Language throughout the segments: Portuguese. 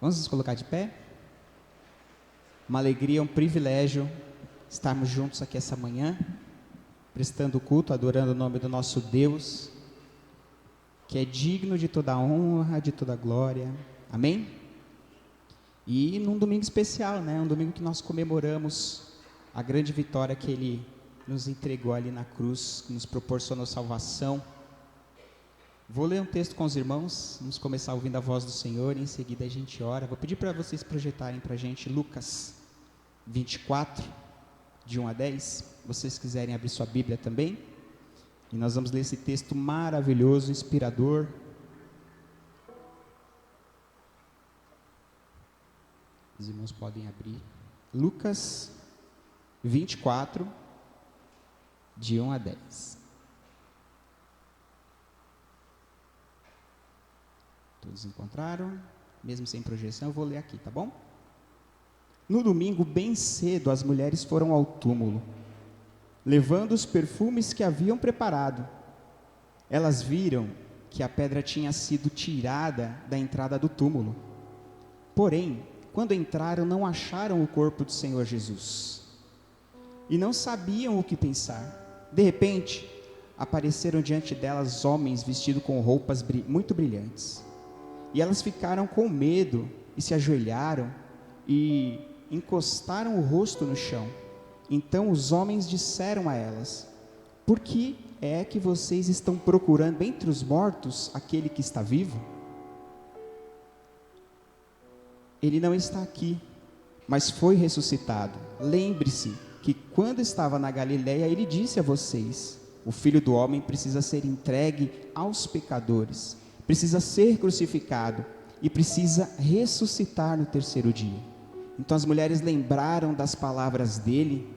Vamos nos colocar de pé? Uma alegria, um privilégio estarmos juntos aqui essa manhã, prestando culto, adorando o nome do nosso Deus, que é digno de toda honra, de toda glória. Amém? E num domingo especial, né? Um domingo que nós comemoramos a grande vitória que Ele nos entregou ali na cruz, que nos proporcionou salvação. Vou ler um texto com os irmãos, vamos começar ouvindo a voz do Senhor, e em seguida a gente ora. Vou pedir para vocês projetarem para a gente Lucas 24, de 1 a 10, se vocês quiserem abrir sua Bíblia também, e nós vamos ler esse texto maravilhoso, inspirador. Os irmãos podem abrir, Lucas 24, de 1 a 10. Todos encontraram? Mesmo sem projeção, eu vou ler aqui, tá bom? No domingo, bem cedo, as mulheres foram ao túmulo, levando os perfumes que haviam preparado. Elas viram que a pedra tinha sido tirada da entrada do túmulo. Porém, quando entraram, não acharam o corpo do Senhor Jesus. E não sabiam o que pensar. De repente, apareceram diante delas homens vestidos com roupas muito brilhantes. E elas ficaram com medo e se ajoelharam e encostaram o rosto no chão. Então os homens disseram a elas: por que é que vocês estão procurando entre os mortos aquele que está vivo? Ele não está aqui, mas foi ressuscitado. Lembre-se que quando estava na Galileia, ele disse a vocês: o Filho do Homem precisa ser entregue aos pecadores, precisa ser crucificado e precisa ressuscitar no terceiro dia. Então as mulheres lembraram das palavras dele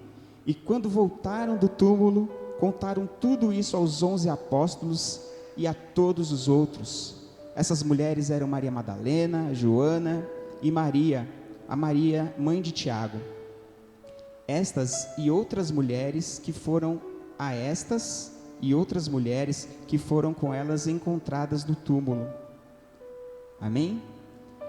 e quando voltaram do túmulo, contaram tudo isso aos 11 apóstolos e a todos os outros. Essas mulheres eram Maria Madalena, Joana e Maria, a Maria, mãe de Tiago. Estas e outras mulheres que foram com elas encontradas no túmulo. Amém?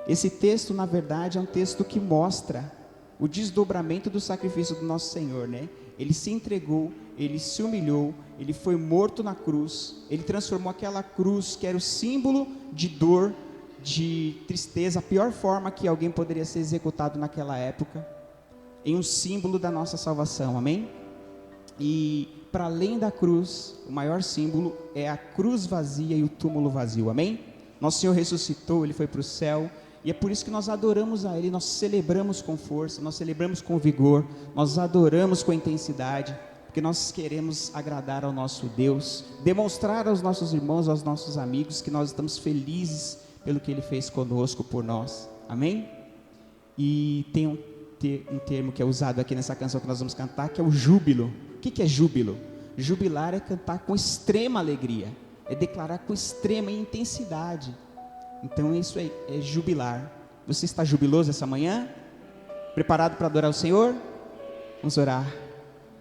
Esse texto, na verdade, é um texto que mostra o desdobramento do sacrifício do nosso Senhor, né? Ele se entregou, ele se humilhou, ele foi morto na cruz, ele transformou aquela cruz que era o símbolo de dor, de tristeza, a pior forma que alguém poderia ser executado naquela época, em um símbolo da nossa salvação. Amém? E para além da cruz, o maior símbolo é a cruz vazia e o túmulo vazio. Amém? Nosso Senhor ressuscitou, Ele foi para o céu, e é por isso que nós adoramos a Ele, nós celebramos com força, nós celebramos com vigor, nós adoramos com intensidade, porque nós queremos agradar ao nosso Deus, demonstrar aos nossos irmãos, aos nossos amigos, que nós estamos felizes pelo que Ele fez conosco, por nós. Amém? E tem um termo que é usado aqui nessa canção que nós vamos cantar, que é o júbilo. O que é júbilo? Jubilar é cantar com extrema alegria, é declarar com extrema intensidade. Então isso é jubilar. Você está jubiloso essa manhã? Preparado para adorar o Senhor? Vamos orar.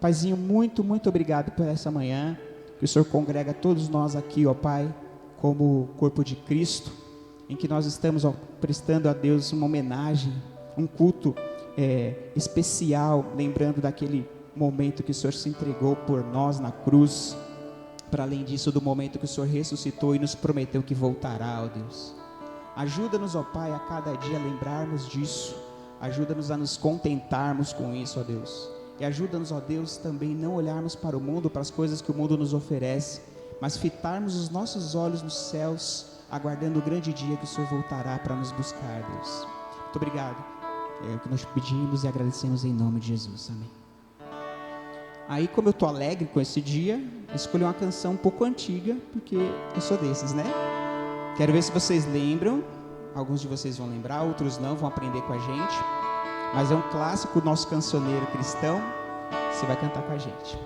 Paizinho, muito, muito obrigado por essa manhã, que o Senhor congrega todos nós aqui, ó Pai, como corpo de Cristo, em que nós estamos prestando a Deus uma homenagem, um culto especial, lembrando daquele momento que o Senhor se entregou por nós na cruz, para além disso, do momento que o Senhor ressuscitou e nos prometeu que voltará, ó Deus. Ajuda-nos, ó Pai, a cada dia lembrarmos disso, ajuda-nos a nos contentarmos com isso, ó Deus, e ajuda-nos, ó Deus, também não olharmos para o mundo, para as coisas que o mundo nos oferece, mas fitarmos os nossos olhos nos céus, aguardando o grande dia que o Senhor voltará para nos buscar, Deus. Muito obrigado. É o que nós pedimos e agradecemos em nome de Jesus. Amém. Aí, como eu estou alegre com esse dia, eu escolhi uma canção um pouco antiga, porque eu sou desses, né? Quero ver se vocês lembram. Alguns de vocês vão lembrar, outros não, vão aprender com a gente. Mas é um clássico do nosso cancioneiro cristão. Você vai cantar com a gente.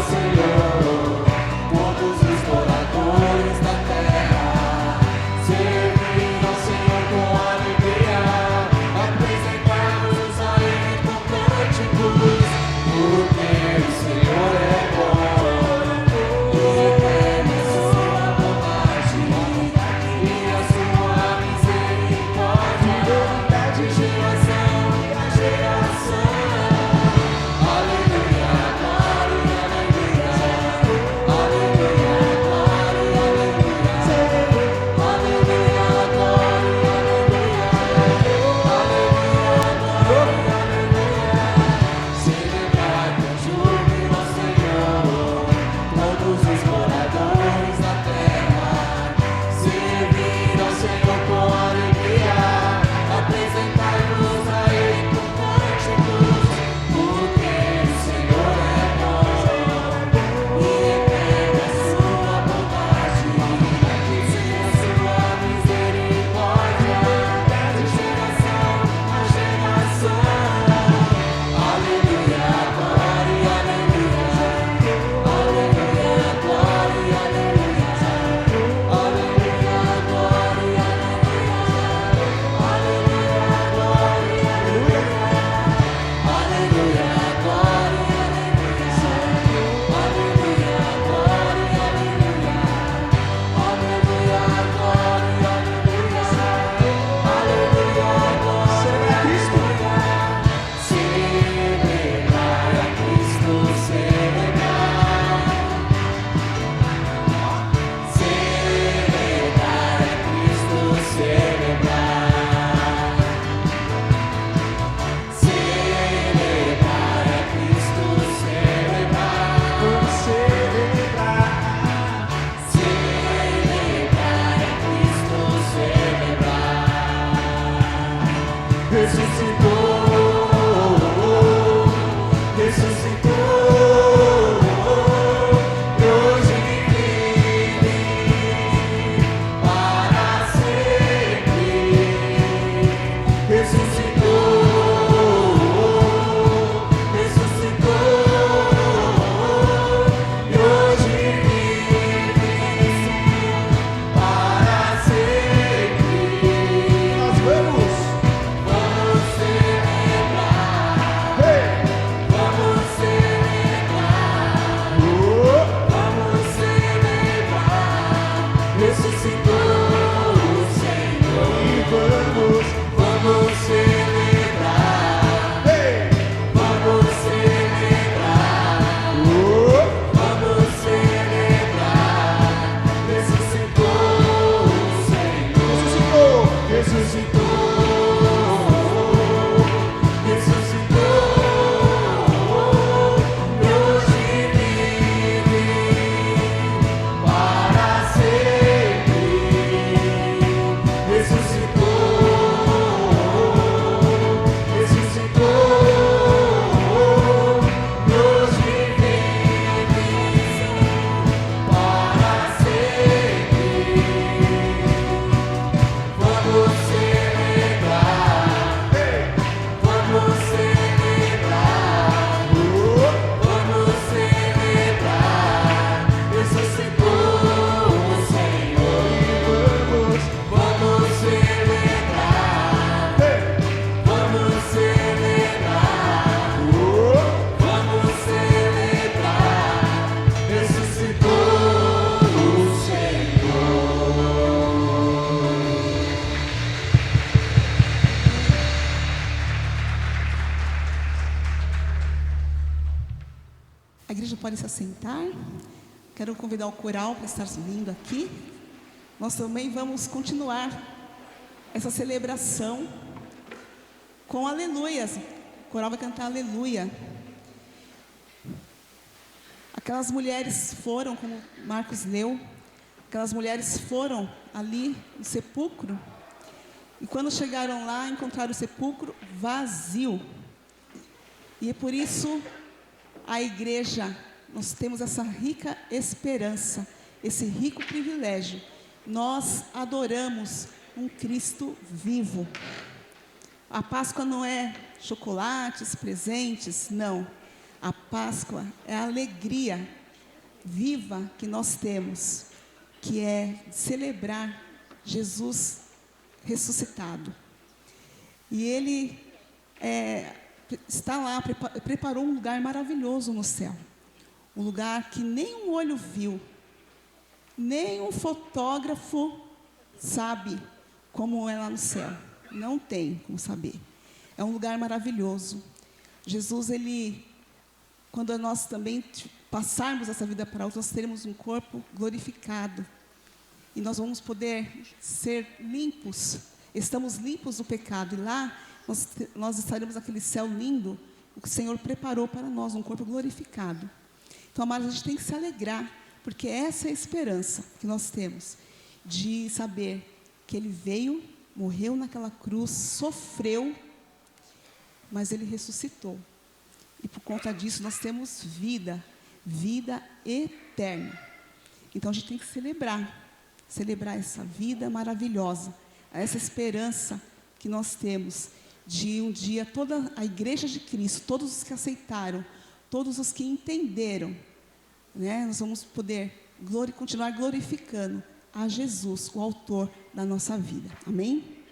Senhor, todos os moradores podem se assentar. Quero convidar o coral para estar vindo aqui. Nós também vamos continuar essa celebração com aleluias. O coral vai cantar aleluia. Aquelas mulheres foram, como Marcos leu, aquelas mulheres foram ali no sepulcro, e quando chegaram lá, encontraram o sepulcro vazio. E é por isso a igreja, nós temos essa rica esperança, esse rico privilégio. Nós adoramos um Cristo vivo. A Páscoa não é chocolates, presentes, não. A Páscoa é a alegria viva que nós temos, que é celebrar Jesus ressuscitado. E Ele está lá, preparou um lugar maravilhoso no céu. Um lugar que nem um olho viu, nem um fotógrafo sabe como é lá no céu. Não tem como saber. É um lugar maravilhoso. Jesus, quando nós também passarmos essa vida para outros, nós teremos um corpo glorificado. E nós vamos poder ser limpos. Estamos limpos do pecado. E lá nós estaremos naquele céu lindo, o que o Senhor preparou para nós, um corpo glorificado. Então, amados, a gente tem que se alegrar, porque essa é a esperança que nós temos, de saber que Ele veio, morreu naquela cruz, sofreu, mas Ele ressuscitou. E por conta disso nós temos vida eterna. Então a gente tem que celebrar essa vida maravilhosa, essa esperança que nós temos, de um dia toda a igreja de Cristo, todos os que aceitaram, todos os que entenderam, né, nós vamos poder continuar glorificando a Jesus, o autor da nossa vida. Amém?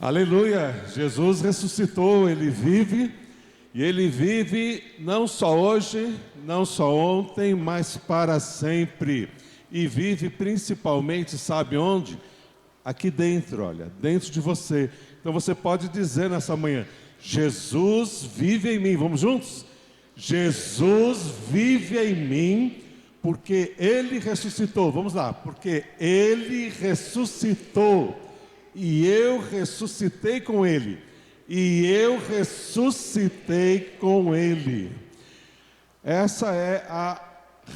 Aleluia! Jesus ressuscitou, Ele vive, e Ele vive não só hoje, não só ontem, mas para sempre. E vive principalmente, sabe onde? Aqui dentro, olha, dentro de você. Então você pode dizer nessa manhã: Jesus vive em mim. Vamos juntos? Jesus vive em mim, porque Ele ressuscitou. Vamos lá, porque Ele ressuscitou. E eu ressuscitei com Ele, e eu ressuscitei com Ele. Essa é a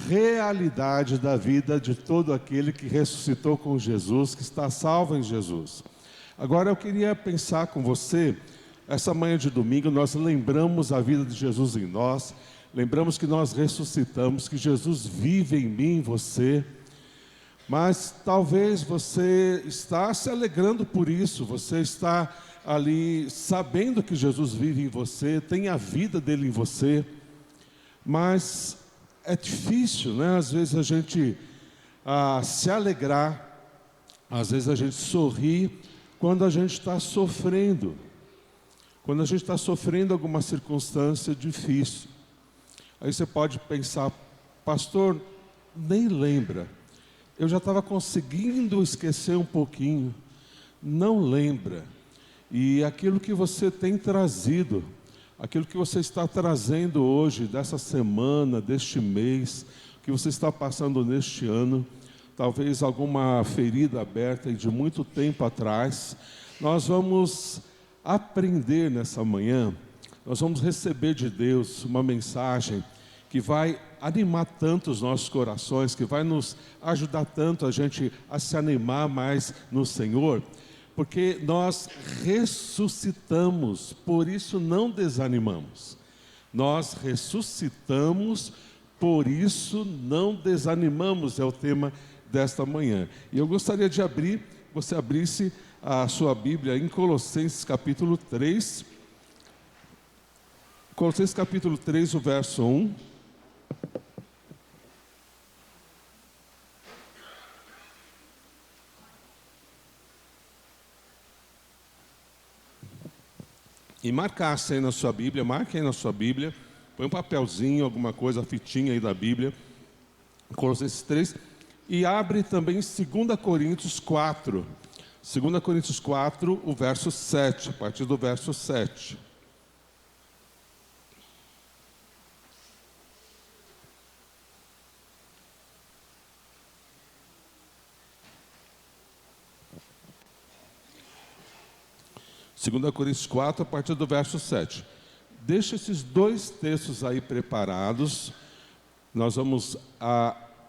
realidade da vida de todo aquele que ressuscitou com Jesus, que está salvo em Jesus. Agora eu queria pensar com você, essa manhã de domingo, nós lembramos a vida de Jesus em nós, lembramos que nós ressuscitamos, que Jesus vive em mim, em você. Mas talvez você está se alegrando por isso, você está ali sabendo que Jesus vive em você, tem a vida dele em você, mas é difícil, né? Às vezes a gente se alegrar, às vezes a gente sorrir quando a gente está sofrendo, quando a gente está sofrendo alguma circunstância difícil. Aí você pode pensar: pastor, nem lembra. Eu já estava conseguindo esquecer um pouquinho. Não lembra. E aquilo que você tem trazido, aquilo que você está trazendo hoje, dessa semana, deste mês, que você está passando neste ano, talvez alguma ferida aberta de muito tempo atrás, nós vamos aprender nessa manhã, nós vamos receber de Deus uma mensagem que vai animar tanto os nossos corações, que vai nos ajudar tanto a gente a se animar mais no Senhor, porque nós ressuscitamos, por isso não desanimamos. Nós ressuscitamos, por isso não desanimamos, é o tema desta manhã. E eu gostaria de você abrisse a sua Bíblia em Colossenses capítulo 3. Colossenses capítulo 3, o verso 1. E marcasse aí na sua Bíblia, marque aí na sua Bíblia, põe um papelzinho, alguma coisa, fitinha aí da Bíblia, Colossenses 3, e abre também 2 Coríntios 4, 2 Coríntios 4, o verso 7, a partir do verso 7. Segunda Coríntios 4, a partir do verso 7. Deixa esses dois textos aí preparados. Nós vamos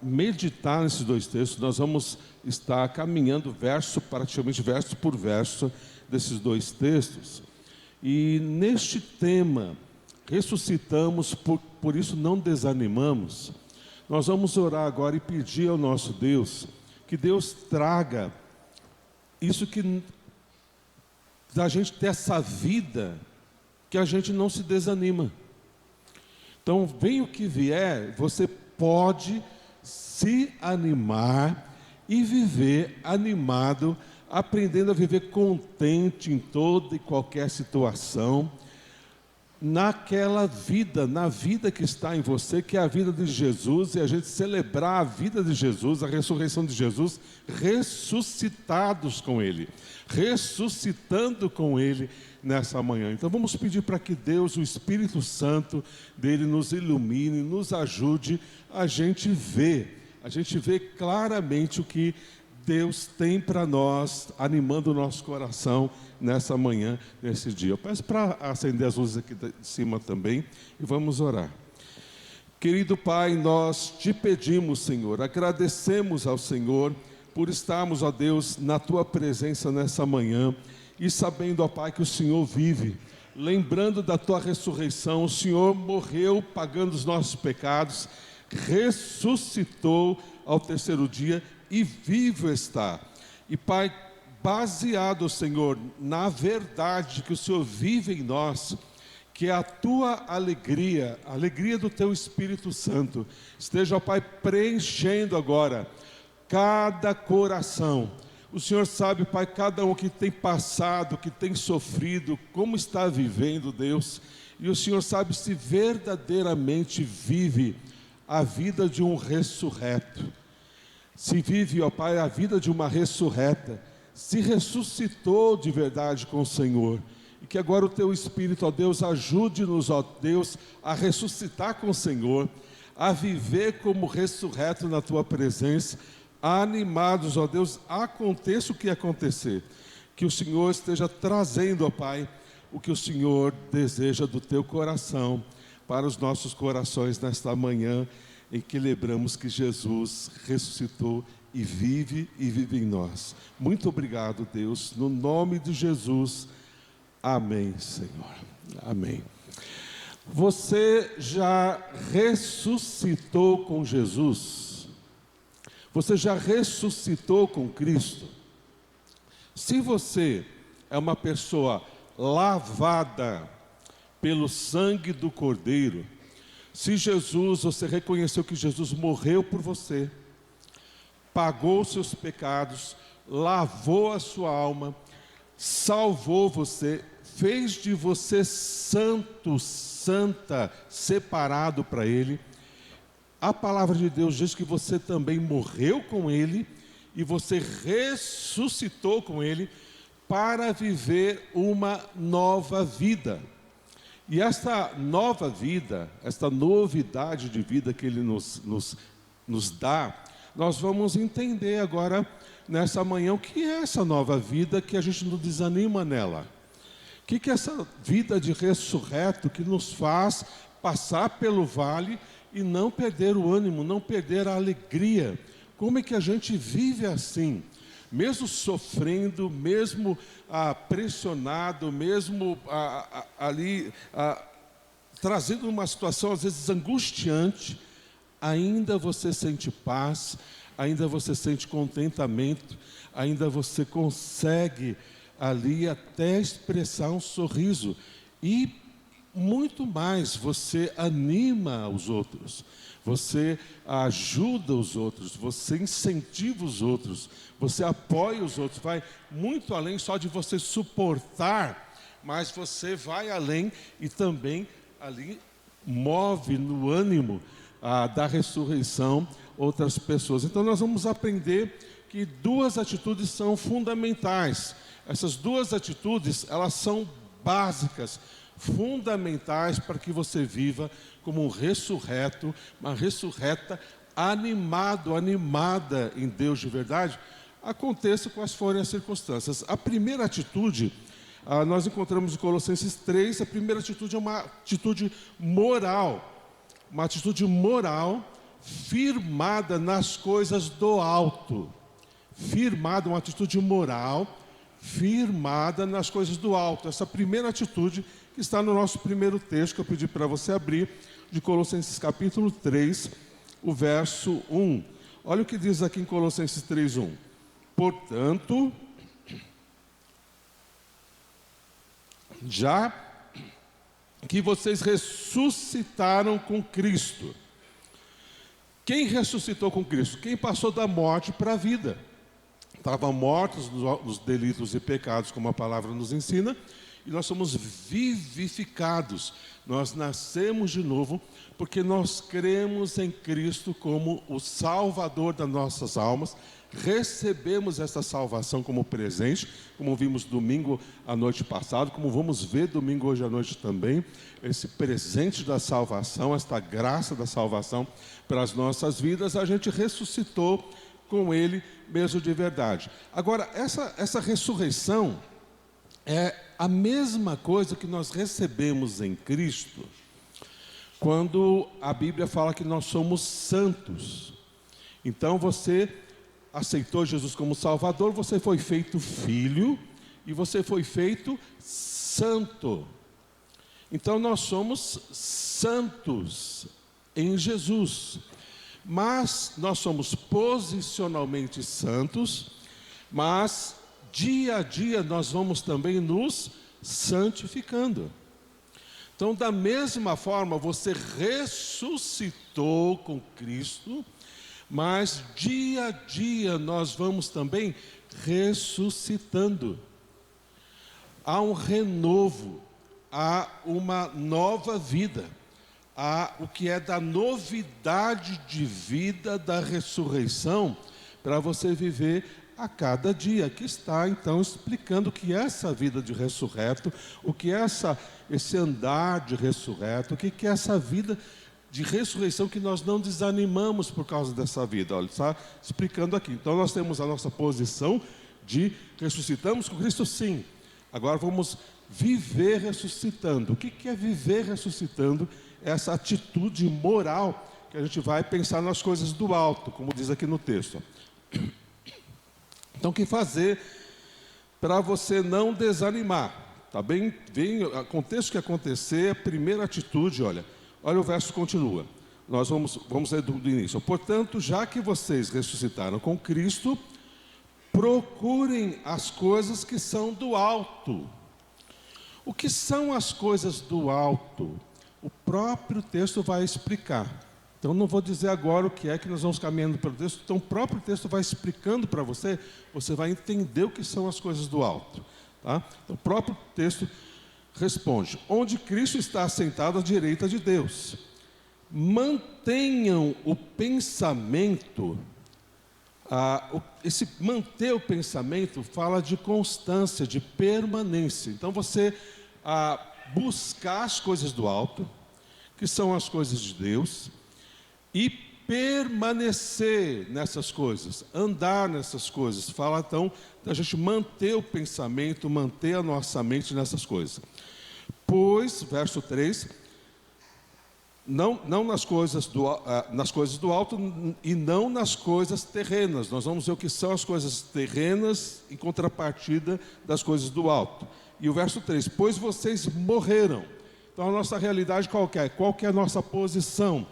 meditar nesses dois textos. Nós vamos estar caminhando praticamente verso por verso desses dois textos. E neste tema, ressuscitamos, por isso não desanimamos. Nós vamos orar agora e pedir ao nosso Deus que Deus traga isso que da gente ter essa vida, que a gente não se desanima. Então, vem o que vier, você pode se animar e viver animado, aprendendo a viver contente em toda e qualquer situação, naquela vida, na vida que está em você, que é a vida de Jesus, e a gente celebrar a vida de Jesus, a ressurreição de Jesus, ressuscitados com Ele, ressuscitando com Ele nessa manhã. Então vamos pedir para que Deus, o Espírito Santo dele, nos ilumine, nos ajude a gente ver claramente o que Deus tem para nós, animando o nosso coração nessa manhã, nesse dia. Eu peço para acender as luzes aqui de cima também e vamos orar. Querido Pai, nós te pedimos, Senhor, agradecemos ao Senhor por estarmos, ó Deus, na Tua presença nessa manhã e sabendo, ó Pai, que o Senhor vive, lembrando da Tua ressurreição. O Senhor morreu pagando os nossos pecados, ressuscitou ao terceiro dia e vivo está. E Pai, baseado, Senhor, na verdade que o Senhor vive em nós, que a Tua alegria, a alegria do Teu Espírito Santo, esteja, ó Pai, preenchendo agora cada coração. O Senhor sabe, Pai, cada um que tem passado, que tem sofrido, como está vivendo, Deus. E o Senhor sabe se verdadeiramente vive a vida de um ressurreto. Se vive, ó Pai, a vida de uma ressurreta. Se ressuscitou de verdade com o Senhor. E que agora o Teu Espírito, ó Deus, ajude-nos, ó Deus, a ressuscitar com o Senhor, a viver como ressurreto na Tua presença, animados, ó Deus, aconteça o que acontecer, que o Senhor esteja trazendo, ó Pai, o que o Senhor deseja do Teu coração, para os nossos corações nesta manhã, em que lembramos que Jesus ressuscitou e vive em nós. Muito obrigado, Deus, no nome de Jesus. Amém, Senhor. Amém. Você já ressuscitou com Jesus? Você já ressuscitou com Cristo? Se você é uma pessoa lavada pelo sangue do Cordeiro, se Jesus, você reconheceu que Jesus morreu por você, pagou os seus pecados, lavou a sua alma, salvou você, fez de você santo, santa, separado para Ele. A palavra de Deus diz que você também morreu com Ele e você ressuscitou com Ele para viver uma nova vida. E esta nova vida, esta novidade de vida que Ele nos dá, nós vamos entender agora, nessa manhã, o que é essa nova vida que a gente não desanima nela. O que é essa vida de ressurreto que nos faz passar pelo vale e não perder o ânimo, não perder a alegria. Como é que a gente vive assim? Mesmo sofrendo, mesmo pressionado, mesmo trazendo uma situação às vezes angustiante, ainda você sente paz, ainda você sente contentamento, ainda você consegue ali até expressar um sorriso. E muito mais, você anima os outros, você ajuda os outros, você incentiva os outros, você apoia os outros, vai muito além só de você suportar, mas você vai além e também ali move no ânimo da ressurreição outras pessoas. Então nós vamos aprender que duas atitudes são fundamentais. Essas duas atitudes, elas são básicas, fundamentais para que você viva como um ressurreto, uma ressurreta animada em Deus de verdade, aconteça quais forem as circunstâncias. A primeira atitude, nós encontramos em Colossenses 3, a primeira atitude é uma atitude moral, firmada nas coisas do alto, firmada, uma atitude moral, firmada nas coisas do alto. Essa primeira atitude que está no nosso primeiro texto, que eu pedi para você abrir, de Colossenses capítulo 3, o verso 1. Olha o que diz aqui em Colossenses 3, 1. Portanto, já que vocês ressuscitaram com Cristo. Quem ressuscitou com Cristo? Quem passou da morte para a vida. Estavam mortos nos delitos e pecados, como a palavra nos ensina, e nós somos vivificados. Nós nascemos de novo, porque nós cremos em Cristo como o Salvador das nossas almas, recebemos essa salvação como presente, como vimos domingo à noite passado, como vamos ver domingo hoje à noite também, esse presente da salvação, esta graça da salvação para as nossas vidas, a gente ressuscitou com Ele mesmo de verdade. Agora, essa ressurreição é a mesma coisa que nós recebemos em Cristo, quando a Bíblia fala que nós somos santos. Então você aceitou Jesus como Salvador, você foi feito filho e você foi feito santo. Então nós somos santos em Jesus. Mas nós somos posicionalmente santos, mas dia a dia nós vamos também nos santificando. Então, da mesma forma, você ressuscitou com Cristo, mas dia a dia nós vamos também ressuscitando. Há um renovo, há uma nova vida, há o que é da novidade de vida da ressurreição para você viver a cada dia. Aqui está então explicando o que é essa vida de ressurreto, o que é esse andar de ressurreto, o que é essa vida de ressurreição, que nós não desanimamos por causa dessa vida. Olha, está explicando aqui. Então nós temos a nossa posição de ressuscitamos com Cristo, sim. Agora vamos viver ressuscitando. O que é viver ressuscitando? É essa atitude moral que a gente vai pensar nas coisas do alto, como diz aqui no texto. Então, o que fazer para você não desanimar? Tá bem? Aconteça o que acontecer, a primeira atitude, olha o verso continua. Nós vamos ler do início. Portanto, já que vocês ressuscitaram com Cristo, procurem as coisas que são do alto. O que são as coisas do alto? O próprio texto vai explicar. Então não vou dizer agora o que é que nós vamos caminhando pelo texto. Então o próprio texto vai explicando para você, você vai entender o que são as coisas do alto. Tá? Então o próprio texto responde: onde Cristo está assentado à direita de Deus. Mantenham o pensamento. Esse manter o pensamento fala de constância, de permanência. Então você buscar as coisas do alto, que são as coisas de Deus, e permanecer nessas coisas, andar nessas coisas. Fala então da gente manter o pensamento, manter a nossa mente nessas coisas. Pois, verso 3, não nas coisas do alto e não nas coisas terrenas. Nós vamos ver o que são as coisas terrenas em contrapartida das coisas do alto. E o verso 3, pois vocês morreram. Então a nossa realidade qual que é? Qual que é a nossa posição?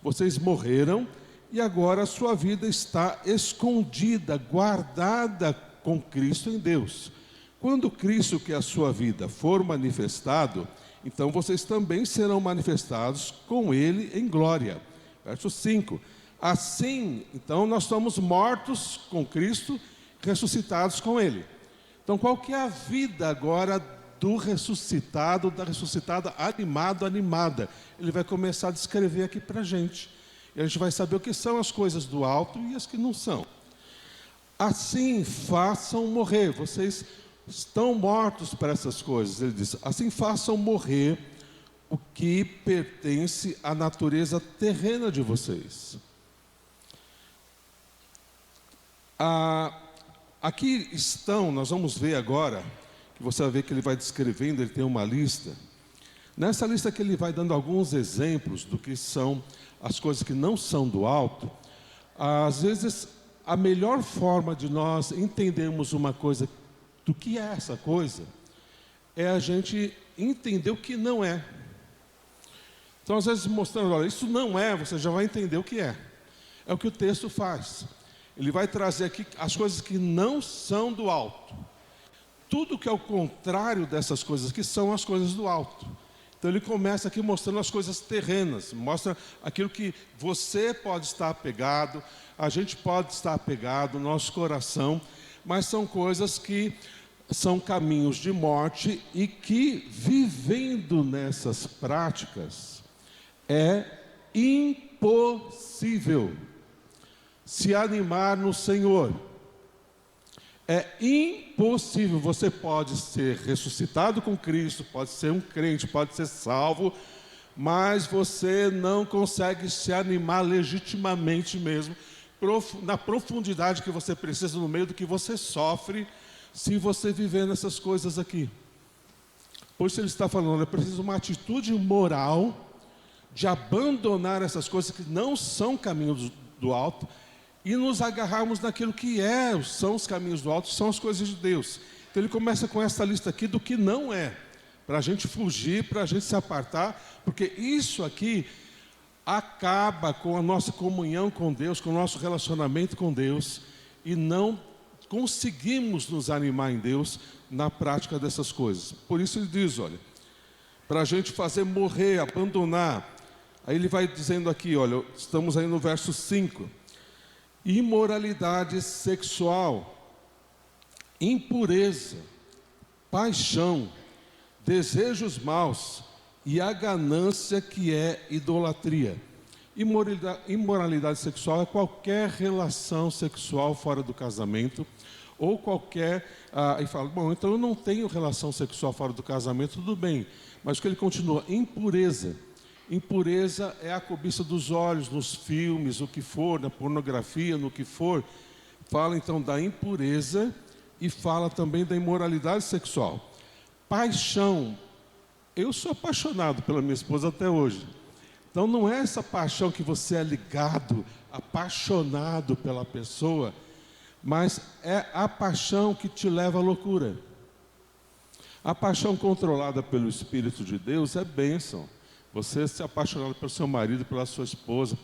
Vocês morreram e agora a sua vida está escondida, guardada com Cristo em Deus. Quando Cristo, que é a sua vida, for manifestado, então vocês também serão manifestados com Ele em glória. Verso 5. Assim, então nós somos mortos com Cristo, ressuscitados com Ele. Então qual que é a vida agora do ressuscitado, da ressuscitada, animada? Ele vai começar a descrever aqui para a gente. E a gente vai saber o que são as coisas do alto e as que não são. Assim façam morrer. Vocês estão mortos para essas coisas. Ele diz, assim façam morrer o que pertence à natureza terrena de vocês. Aqui estão, nós vamos ver agora, que você vai ver que ele vai descrevendo, ele tem uma lista. Nessa lista que ele vai dando alguns exemplos do que são as coisas que não são do alto. Às vezes, a melhor forma de nós entendermos uma coisa, do que é essa coisa, é a gente entender o que não é. Então, às vezes, mostrando, olha, isso não é, você já vai entender o que é. É o que o texto faz. Ele vai trazer aqui as coisas que não são do alto. Tudo que é o contrário dessas coisas, que são as coisas do alto. Então ele começa aqui mostrando as coisas terrenas, mostra aquilo que você pode estar apegado, a gente pode estar apegado, nosso coração, mas são coisas que são caminhos de morte e que, vivendo nessas práticas, é impossível se animar no Senhor. É impossível. Você pode ser ressuscitado com Cristo, pode ser um crente, pode ser salvo, mas você não consegue se animar legitimamente mesmo, na profundidade que você precisa, no meio do que você sofre, se você viver nessas coisas aqui. Por isso ele está falando, é preciso uma atitude moral de abandonar essas coisas que não são caminhos do alto e nos agarrarmos naquilo que são os caminhos do alto, são as coisas de Deus. Então ele começa com essa lista aqui do que não é, para a gente fugir, para a gente se apartar, porque isso aqui acaba com a nossa comunhão com Deus, com o nosso relacionamento com Deus, e não conseguimos nos animar em Deus na prática dessas coisas. Por isso ele diz, olha, para a gente fazer morrer, abandonar. Aí ele vai dizendo aqui, olha, estamos aí no verso 5. imoralidade sexual, impureza, paixão, desejos maus e a ganância, que é idolatria. Imoralidade sexual é qualquer relação sexual fora do casamento, ou qualquer... e fala, bom, então eu não tenho relação sexual fora do casamento, tudo bem. Mas o que ele continua, impureza. Impureza é a cobiça dos olhos, nos filmes, o que for, na pornografia, no que for. Fala então da impureza e fala também da imoralidade sexual. Paixão. Eu sou apaixonado pela minha esposa até hoje. Então não é essa paixão que você é ligado, apaixonado pela pessoa, mas é a paixão que te leva à loucura. A paixão controlada pelo Espírito de Deus é bênção. Você se apaixonar pelo seu marido, pela sua esposa,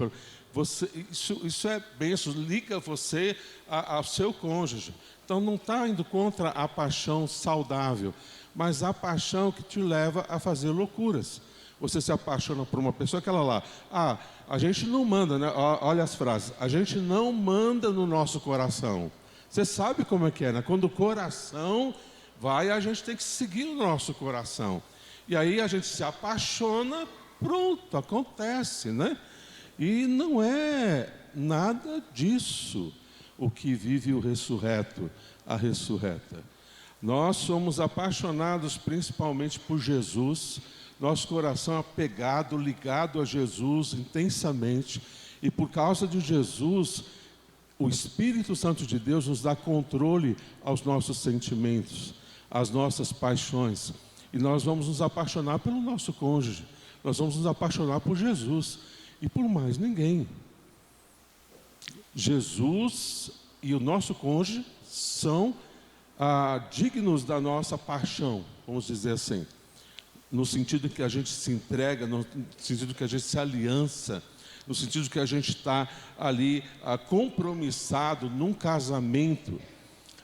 isso é bênção, liga você ao seu cônjuge. Então não está indo contra a paixão saudável, mas a paixão que te leva a fazer loucuras. Você se apaixona por uma pessoa, aquela lá, a gente não manda, né? Olha as frases, a gente não manda no nosso coração. Você sabe como é que é, né? Quando o coração vai, a gente tem que seguir o nosso coração. E aí a gente se apaixona, pronto, acontece, né? E não é nada disso o que vive o ressurreto, a ressurreta. Nós somos apaixonados principalmente por Jesus, nosso coração é apegado, ligado a Jesus intensamente, e por causa de Jesus, o Espírito Santo de Deus nos dá controle aos nossos sentimentos, às nossas paixões, e nós vamos nos apaixonar pelo nosso cônjuge, nós vamos nos apaixonar por Jesus, e por mais ninguém. Jesus e o nosso cônjuge são dignos da nossa paixão, vamos dizer assim, no sentido que a gente se entrega, no sentido que a gente se aliança, no sentido que a gente está ali compromissado num casamento.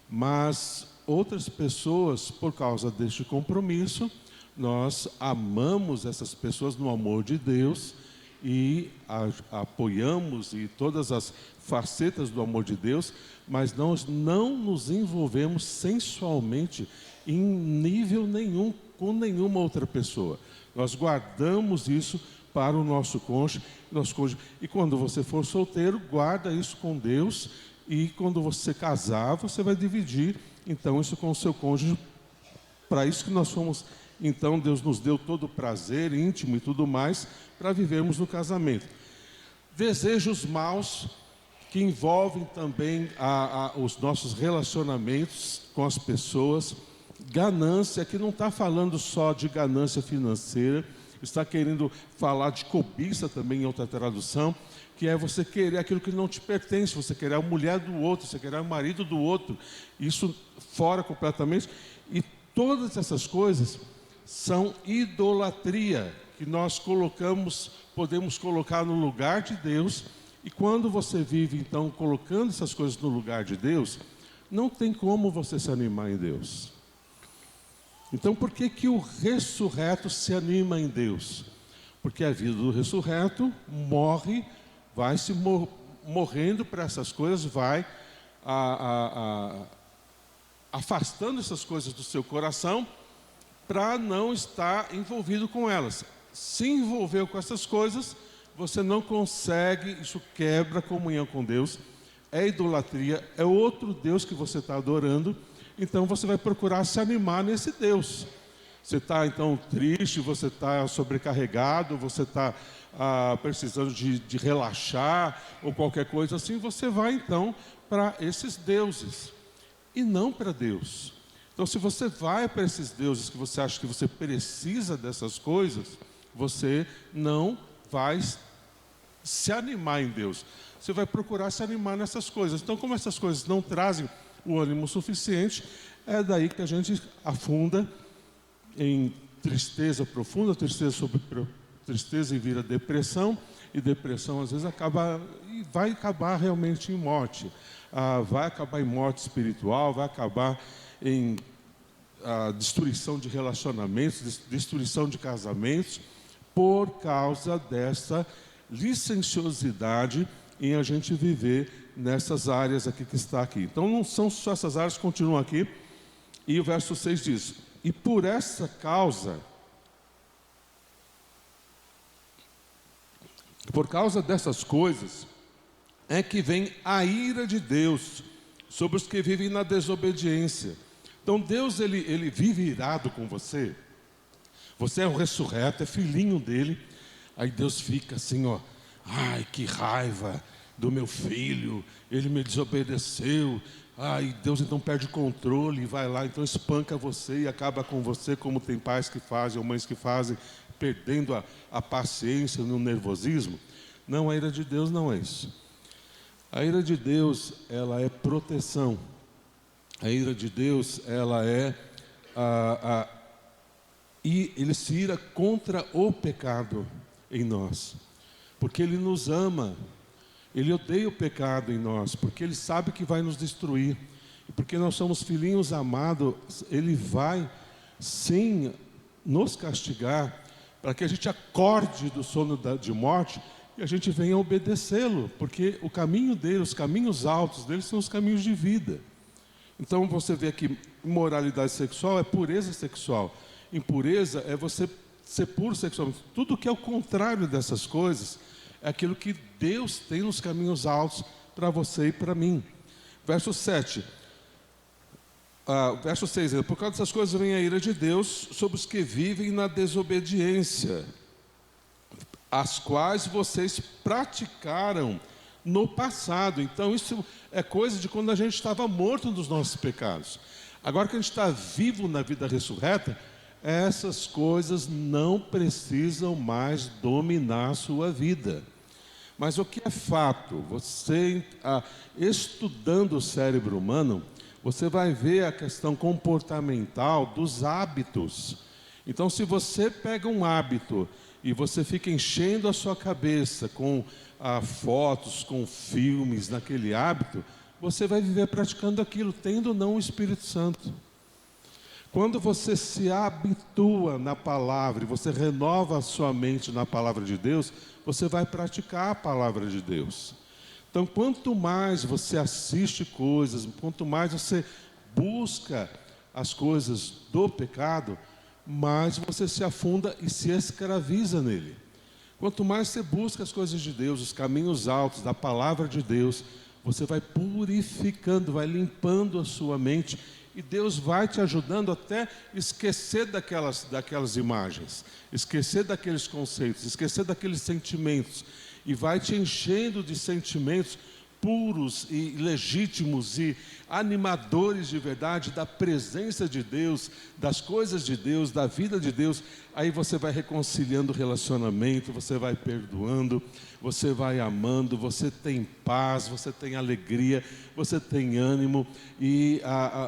Mas outras pessoas, por causa deste compromisso, nós amamos essas pessoas no amor de Deus e apoiamos e todas as facetas do amor de Deus, mas nós não nos envolvemos sensualmente em nível nenhum com nenhuma outra pessoa. Nós guardamos isso para o nosso cônjuge, e quando você for solteiro, guarda isso com Deus, e quando você casar, você vai dividir então isso com o seu cônjuge. Para isso que nós fomos, então Deus nos deu todo o prazer íntimo e tudo mais, para vivermos no casamento. Desejos maus que envolvem também os nossos relacionamentos com as pessoas. Ganância, que não está falando só de ganância financeira, está querendo falar de cobiça também em outra tradução, que é você querer aquilo que não te pertence, você querer a mulher do outro, você querer o marido do outro, isso fora completamente. E todas essas coisas são idolatria, que nós podemos colocar no lugar de Deus. E quando você vive então colocando essas coisas no lugar de Deus, não tem como você se animar em Deus. Então, por que o ressurreto se anima em Deus? Porque a vida do ressurreto morre, vai se morrendo para essas coisas, vai afastando essas coisas do seu coração para não estar envolvido com elas. Se envolveu com essas coisas, você não consegue, isso quebra a comunhão com Deus, é idolatria, é outro Deus que você está adorando. Então você vai procurar se animar nesse Deus. Você está então triste, você está sobrecarregado, você está precisando de relaxar ou qualquer coisa assim, você vai então para esses deuses e não para Deus. Então se você vai para esses deuses que você acha que você precisa dessas coisas, você não vai se animar em Deus. Você vai procurar se animar nessas coisas. Então, como essas coisas não trazem o ânimo suficiente, é daí que a gente afunda em tristeza profunda, tristeza sobre tristeza e vira depressão, e depressão às vezes vai acabar realmente em morte, vai acabar em morte espiritual, vai acabar em destruição de relacionamentos, destruição de casamentos, por causa dessa licenciosidade em a gente viver nessas áreas aqui que está aqui. Então não são só essas áreas que continuam aqui. E o verso 6 diz: e por essa causa, por causa dessas coisas, é que vem a ira de Deus sobre os que vivem na desobediência. Então Deus, ele vive irado com você. Você é o ressurreto, é filhinho dele. Aí Deus fica assim, ó: ai, que raiva do meu filho, ele me desobedeceu. Ai, Deus então perde o controle e vai lá, então espanca você e acaba com você, como tem pais que fazem ou mães que fazem, perdendo a paciência no nervosismo. Não, a ira de Deus não é isso. A ira de Deus, ela é proteção. A ira de Deus, ela é e ele se ira contra o pecado em nós, porque ele nos ama. Ele odeia o pecado em nós, porque ele sabe que vai nos destruir. E porque nós somos filhinhos amados, ele vai sim nos castigar, para que a gente acorde do sono de morte e a gente venha obedecê-lo, porque o caminho dele, os caminhos altos dele são os caminhos de vida. Então você vê aqui, imoralidade sexual é pureza sexual. Impureza é você ser puro sexualmente. Tudo que é o contrário dessas coisas é aquilo que Deus tem nos caminhos altos para você e para mim. Verso 7. Verso 6. Por causa dessas coisas vem a ira de Deus sobre os que vivem na desobediência, as quais vocês praticaram no passado. Então isso é coisa de quando a gente estava morto dos nossos pecados. Agora que a gente está vivo na vida ressurreta, essas coisas não precisam mais dominar a sua vida. Mas o que é fato? Você, estudando o cérebro humano, você vai ver a questão comportamental dos hábitos. Então, se você pega um hábito e você fica enchendo a sua cabeça com fotos, com filmes naquele hábito, você vai viver praticando aquilo, tendo ou não o Espírito Santo. Quando você se habitua na palavra e você renova a sua mente na palavra de Deus, você vai praticar a palavra de Deus. Então, quanto mais você assiste coisas, quanto mais você busca as coisas do pecado, mais você se afunda e se escraviza nele. Quanto mais você busca as coisas de Deus, os caminhos altos da palavra de Deus, você vai purificando, vai limpando a sua mente. E Deus vai te ajudando até esquecer daquelas imagens, esquecer daqueles conceitos, esquecer daqueles sentimentos. E vai te enchendo de sentimentos puros e legítimos e animadores de verdade, da presença de Deus, das coisas de Deus, da vida de Deus. Aí você vai reconciliando o relacionamento, você vai perdoando, você vai amando, você tem paz, você tem alegria, você tem ânimo, e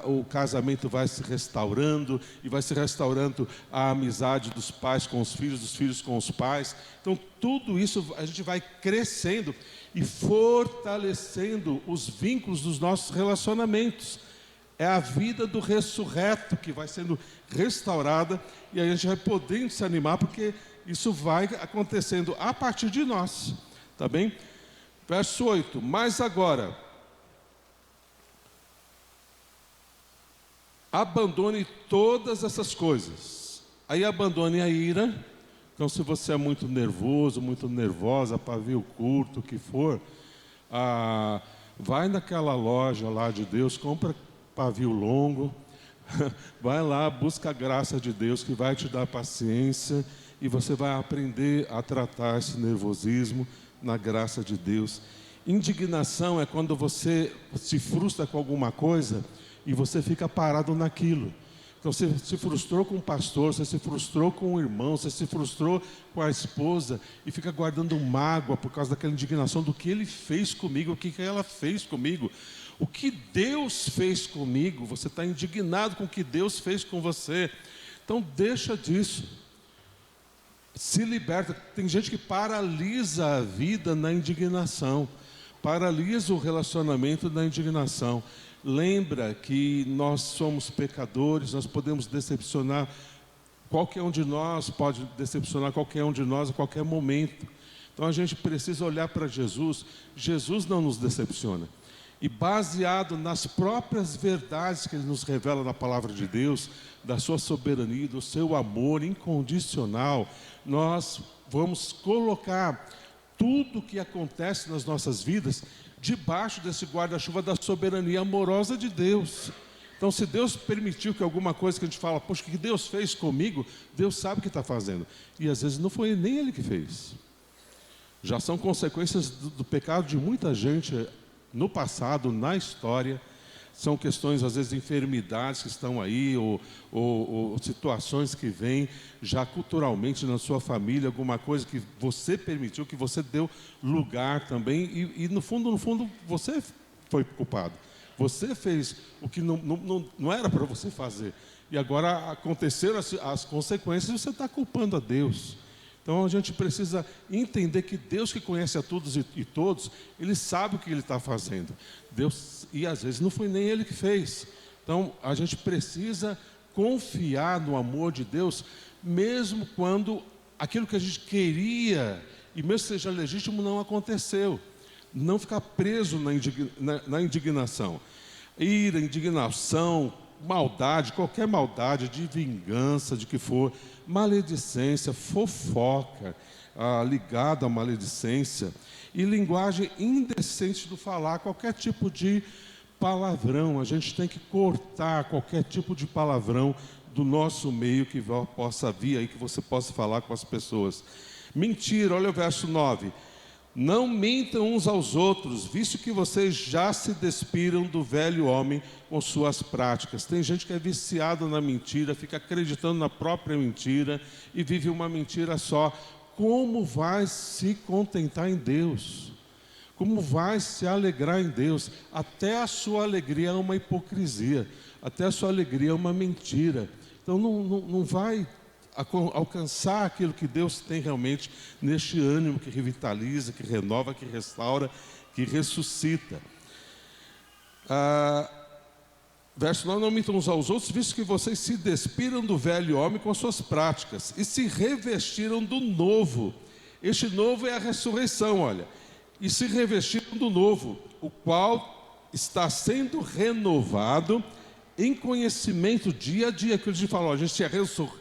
o casamento vai se restaurando, e vai se restaurando a amizade dos pais com os filhos, dos filhos com os pais. Então tudo isso a gente vai crescendo e fortalecendo os vínculos dos nossos relacionamentos. É a vida do ressurreto que vai sendo restaurada, e aí a gente vai podendo se animar, porque isso vai acontecendo a partir de nós, tá bem? Verso 8, mas agora, abandone todas essas coisas. Aí abandone a ira. Então, se você é muito nervoso, muito nervosa, pavio curto, o que for, vai naquela loja lá de Deus, compra pavio longo, vai lá, busca a graça de Deus, que vai te dar paciência, e você vai aprender a tratar esse nervosismo na graça de Deus. Indignação é quando você se frustra com alguma coisa e você fica parado naquilo. Então você se frustrou com o pastor, você se frustrou com o irmão, você se frustrou com a esposa e fica guardando mágoa por causa daquela indignação do que ele fez comigo, o que ela fez comigo. O que Deus fez comigo, você está indignado com o que Deus fez com você. Então deixa disso. Se liberta. Tem gente que paralisa a vida na indignação, paralisa o relacionamento na indignação. Lembra que nós somos pecadores, nós podemos decepcionar, qualquer um de nós pode decepcionar qualquer um de nós a qualquer momento. Então a gente precisa olhar para Jesus. Jesus não nos decepciona. e baseado nas próprias verdades que Ele nos revela na palavra de Deus, da sua soberania, do seu amor incondicional, nós vamos colocar tudo que acontece nas nossas vidas debaixo desse guarda-chuva da soberania amorosa de Deus. Então, se Deus permitiu que alguma coisa que a gente fala, poxa, o que Deus fez comigo, Deus sabe o que está fazendo. E às vezes não foi nem Ele que fez. Já são consequências do pecado de muita gente no passado, na história. São questões, às vezes, de enfermidades que estão aí, ou situações que vêm já culturalmente na sua família, alguma coisa que você permitiu, que você deu lugar também, e no fundo, você foi culpado. Você fez o que não era para você fazer. E agora aconteceram as consequências e você está culpando a Deus. Então a gente precisa entender que Deus, que conhece a todos e todos, Ele sabe o que Ele está fazendo. Deus, e às vezes não foi nem Ele que fez. Então a gente precisa confiar no amor de Deus, mesmo quando aquilo que a gente queria, e mesmo que seja legítimo, não aconteceu. Não ficar preso na indignação. Ira, indignação, maldade, qualquer maldade, de vingança, de que for, maledicência, fofoca, ligada à maledicência, e linguagem indecente do falar, qualquer tipo de palavrão. A gente tem que cortar qualquer tipo de palavrão do nosso meio que possa vir aí, que você possa falar com as pessoas. Mentira, olha o verso 9. Não mintam uns aos outros, visto que vocês já se despiram do velho homem com suas práticas. Tem gente que é viciada na mentira, fica acreditando na própria mentira e vive uma mentira só. Como vai se contentar em Deus? Como vai se alegrar em Deus? Até a sua alegria é uma hipocrisia, até a sua alegria é uma mentira. Então não vai alcançar aquilo que Deus tem realmente neste ânimo que revitaliza, que renova, que restaura, que ressuscita. Verso 9, não mintam uns aos outros, visto que vocês se despiram do velho homem com as suas práticas e se revestiram do novo. Este novo é a ressurreição, olha. E se revestiram do novo, o qual está sendo renovado em conhecimento dia a dia, que a gente fala, a gente é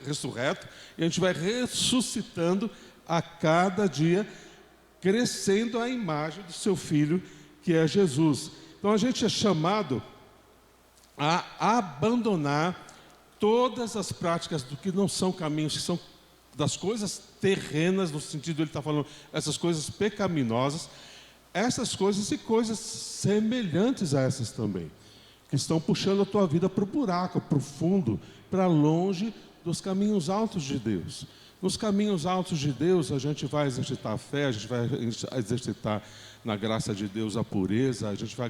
ressurreto e a gente vai ressuscitando a cada dia, crescendo a imagem do seu Filho, que é Jesus. Então a gente é chamado a abandonar todas as práticas do que não são caminhos, que são das coisas terrenas, no sentido ele está falando, essas coisas pecaminosas, essas coisas e coisas semelhantes a essas também, que estão puxando a tua vida para o buraco, para o fundo, para longe dos caminhos altos de Deus. Nos caminhos altos de Deus, a gente vai exercitar a fé, a gente vai exercitar na graça de Deus a pureza, a gente vai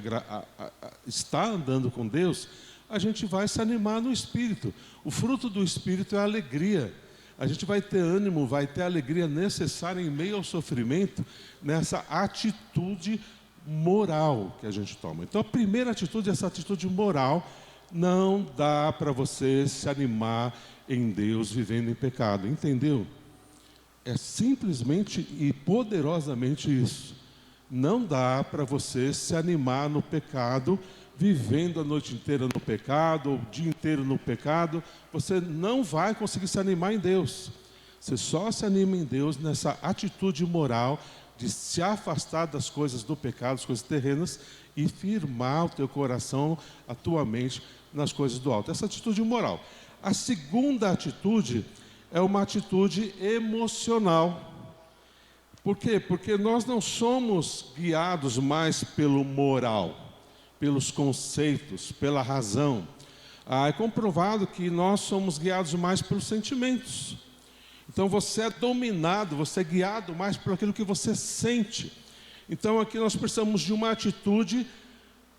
estar andando com Deus, a gente vai se animar no Espírito. O fruto do Espírito é a alegria. A gente vai ter ânimo, vai ter a alegria necessária em meio ao sofrimento, nessa atitude moral que a gente toma. Então a primeira atitude é essa atitude moral. Não dá para você se animar em Deus vivendo em pecado, entendeu? É simplesmente e poderosamente isso. Não dá para você se animar no pecado, vivendo a noite inteira no pecado, ou o dia inteiro no pecado. Você não vai conseguir se animar em Deus. Você só se anima em Deus nessa atitude moral de se afastar das coisas do pecado, das coisas terrenas, e firmar o teu coração, a tua mente nas coisas do alto. Essa atitude moral. A segunda atitude é uma atitude emocional. Por quê? Porque nós não somos guiados mais pelo moral, pelos conceitos, pela razão. É comprovado que nós somos guiados mais pelos sentimentos. Então você é dominado, você é guiado mais por aquilo que você sente. Então aqui nós precisamos de uma atitude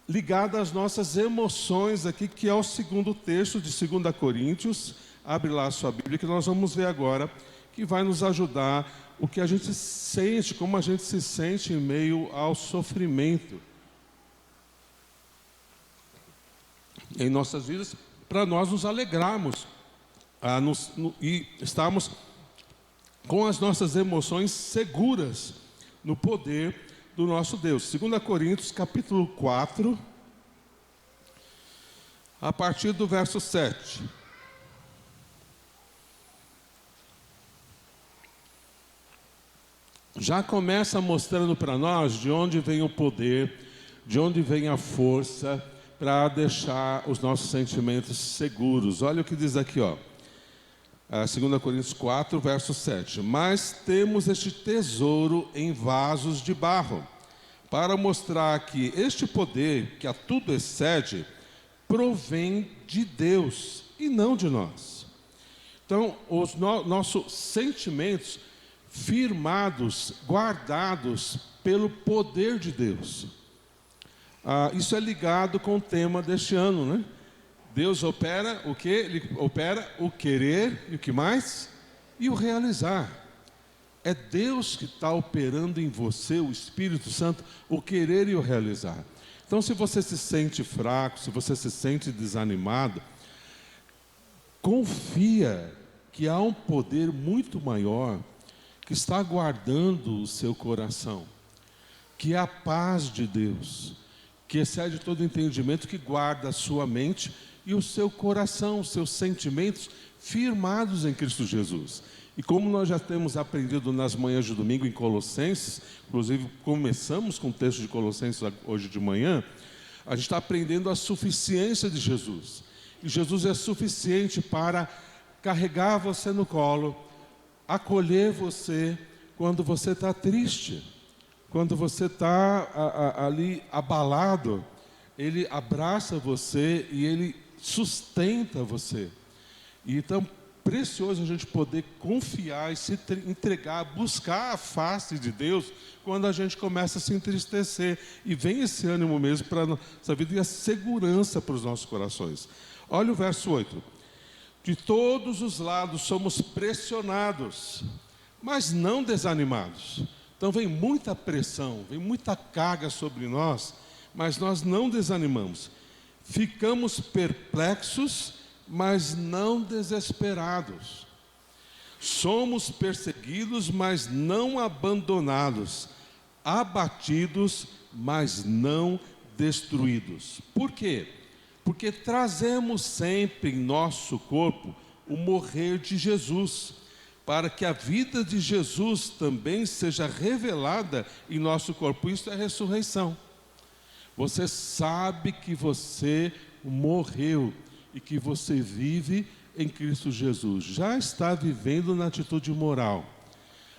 ligada às nossas emoções aqui, que é o segundo texto de 2 Coríntios. Abre lá a sua Bíblia que nós vamos ver agora, que vai nos ajudar o que a gente sente, como a gente se sente em meio ao sofrimento em nossas vidas, para nós nos alegrarmos e estarmos com as nossas emoções seguras no poder do nosso Deus. 2 Coríntios, capítulo 4, a partir do verso 7. Já começa mostrando para nós de onde vem o poder, de onde vem a força para deixar os nossos sentimentos seguros. Olha o que diz aqui, ó. 2 Coríntios 4, verso 7. Mas temos este tesouro em vasos de barro, para mostrar que este poder, que a tudo excede, provém de Deus e não de nós. Então, os nossos sentimentos firmados, guardados pelo poder de Deus. Isso é ligado com o tema deste ano, né? Deus opera o quê? Ele opera o querer e o que mais? E o realizar. É Deus que está operando em você, o Espírito Santo, o querer e o realizar. Então, se você se sente fraco, se você se sente desanimado, confia que há um poder muito maior que está guardando o seu coração, que é a paz de Deus, que excede todo entendimento, que guarda a sua mente e o seu coração, os seus sentimentos firmados em Cristo Jesus. E como nós já temos aprendido nas manhãs de domingo em Colossenses, inclusive começamos com o texto de Colossenses hoje de manhã, a gente está aprendendo a suficiência de Jesus. E Jesus é suficiente para carregar você no colo, acolher você quando você está triste, quando você está ali abalado. Ele abraça você e Ele sustenta você. E então, precioso a gente poder confiar e se entregar, buscar a face de Deus quando a gente começa a se entristecer. E vem esse ânimo mesmo para a nossa vida e a segurança para os nossos corações. Olha o verso 8. De todos os lados somos pressionados, mas não desanimados. Então vem muita pressão, vem muita carga sobre nós, mas nós não desanimamos. Ficamos perplexos, mas não desesperados. Somos perseguidos, mas não abandonados. Abatidos, mas não destruídos. Por quê? Porque trazemos sempre em nosso corpo o morrer de Jesus, para que a vida de Jesus também seja revelada em nosso corpo. Isso é a ressurreição. Você sabe que você morreu e que você vive em Cristo Jesus. Já está vivendo na atitude moral.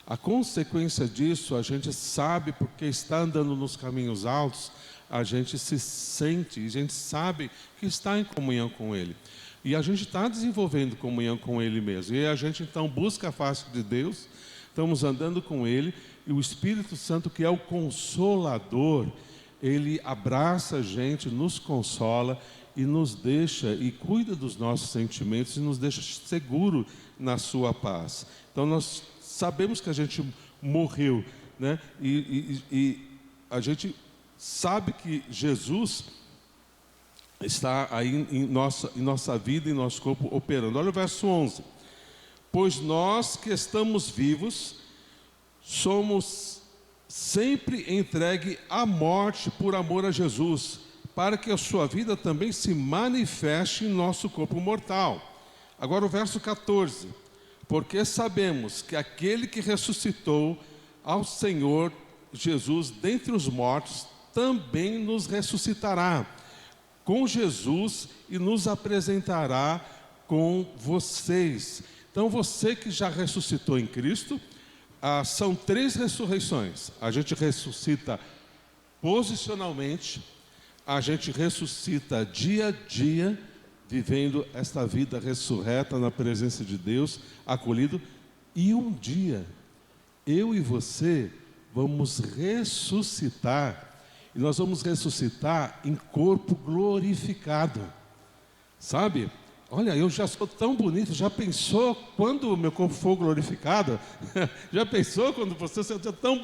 A consequência disso, a gente sabe, porque está andando nos caminhos altos, a gente se sente, a gente sabe que está em comunhão com Ele. E a gente está desenvolvendo comunhão com Ele mesmo. E a gente então busca a face de Deus, estamos andando com Ele, e o Espírito Santo, que é o Consolador, Ele abraça a gente, nos consola e nos deixa, e cuida dos nossos sentimentos, e nos deixa seguro na sua paz. Então nós sabemos que a gente morreu, né? E a gente sabe que Jesus está aí em nossa vida, em nosso corpo, operando. Olha o verso 11. Pois nós que estamos vivos, somos sempre entregue à morte por amor a Jesus, para que a sua vida também se manifeste em nosso corpo mortal. Agora o verso 14. Porque sabemos que aquele que ressuscitou ao Senhor Jesus dentre os mortos, também nos ressuscitará com Jesus e nos apresentará com vocês. Então você que já ressuscitou em Cristo, são 3 ressurreições. A gente ressuscita posicionalmente, a gente ressuscita dia a dia, vivendo esta vida ressurreta na presença de Deus, acolhido, e um dia, eu e você vamos ressuscitar, e nós vamos ressuscitar em corpo glorificado, sabe? Olha, eu já sou tão bonito, já pensou quando o meu corpo for glorificado? Já pensou quando você é tão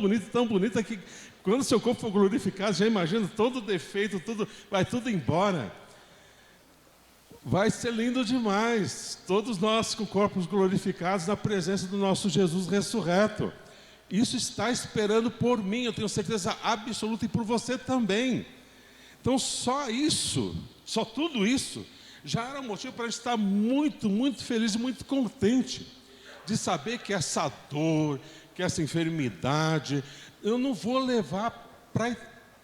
bonita que quando seu corpo for glorificado, já imagina todo defeito, vai tudo embora. Vai ser lindo demais, todos nós com corpos glorificados na presença do nosso Jesus ressurreto. Isso está esperando por mim, eu tenho certeza absoluta, e por você também. Então só isso, só tudo isso, já era um motivo para a gente estar muito, muito feliz e muito contente de saber que essa dor, que essa enfermidade, eu não vou levar para a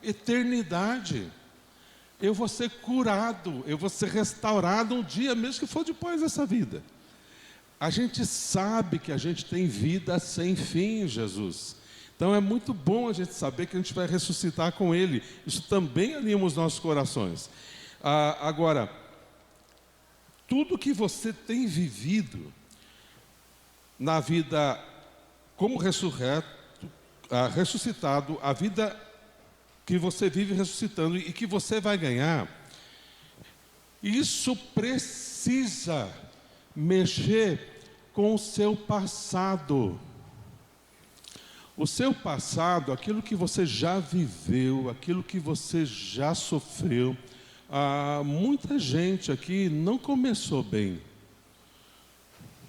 eternidade. Eu vou ser curado, eu vou ser restaurado um dia, mesmo que for depois dessa vida. A gente sabe que a gente tem vida sem fim em Jesus. Então é muito bom a gente saber que a gente vai ressuscitar com Ele. Isso também anima os nossos corações. Agora, tudo que você tem vivido na vida como ressuscitado, a vida que você vive ressuscitando e que você vai ganhar, isso precisa mexer com o seu passado. O seu passado, aquilo que você já viveu, aquilo que você já sofreu. Muita gente aqui não começou bem.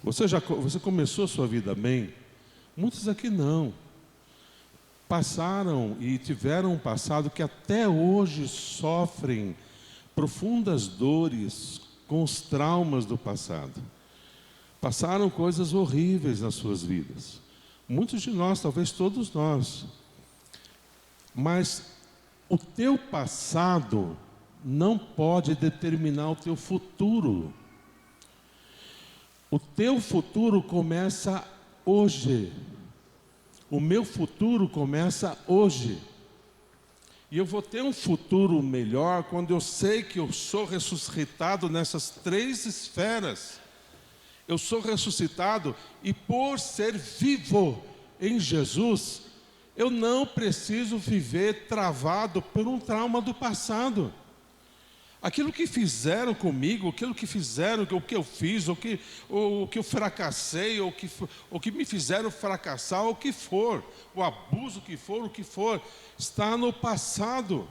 Você começou a sua vida bem? Muitos aqui não. Passaram e tiveram um passado que até hoje sofrem profundas dores com os traumas do passado. Passaram coisas horríveis nas suas vidas. Muitos de nós, talvez todos nós. Mas o teu passado não pode determinar o teu futuro. O teu futuro começa hoje. O meu futuro começa hoje. E eu vou ter um futuro melhor quando eu sei que eu sou ressuscitado nessas 3 esferas. Eu sou ressuscitado e por ser vivo em Jesus, eu não preciso viver travado por um trauma do passado. Aquilo que fizeram comigo, aquilo que fizeram, o que eu fiz, o que eu fracassei, o que me fizeram fracassar, o que for, o abuso que for, o que for, está no passado.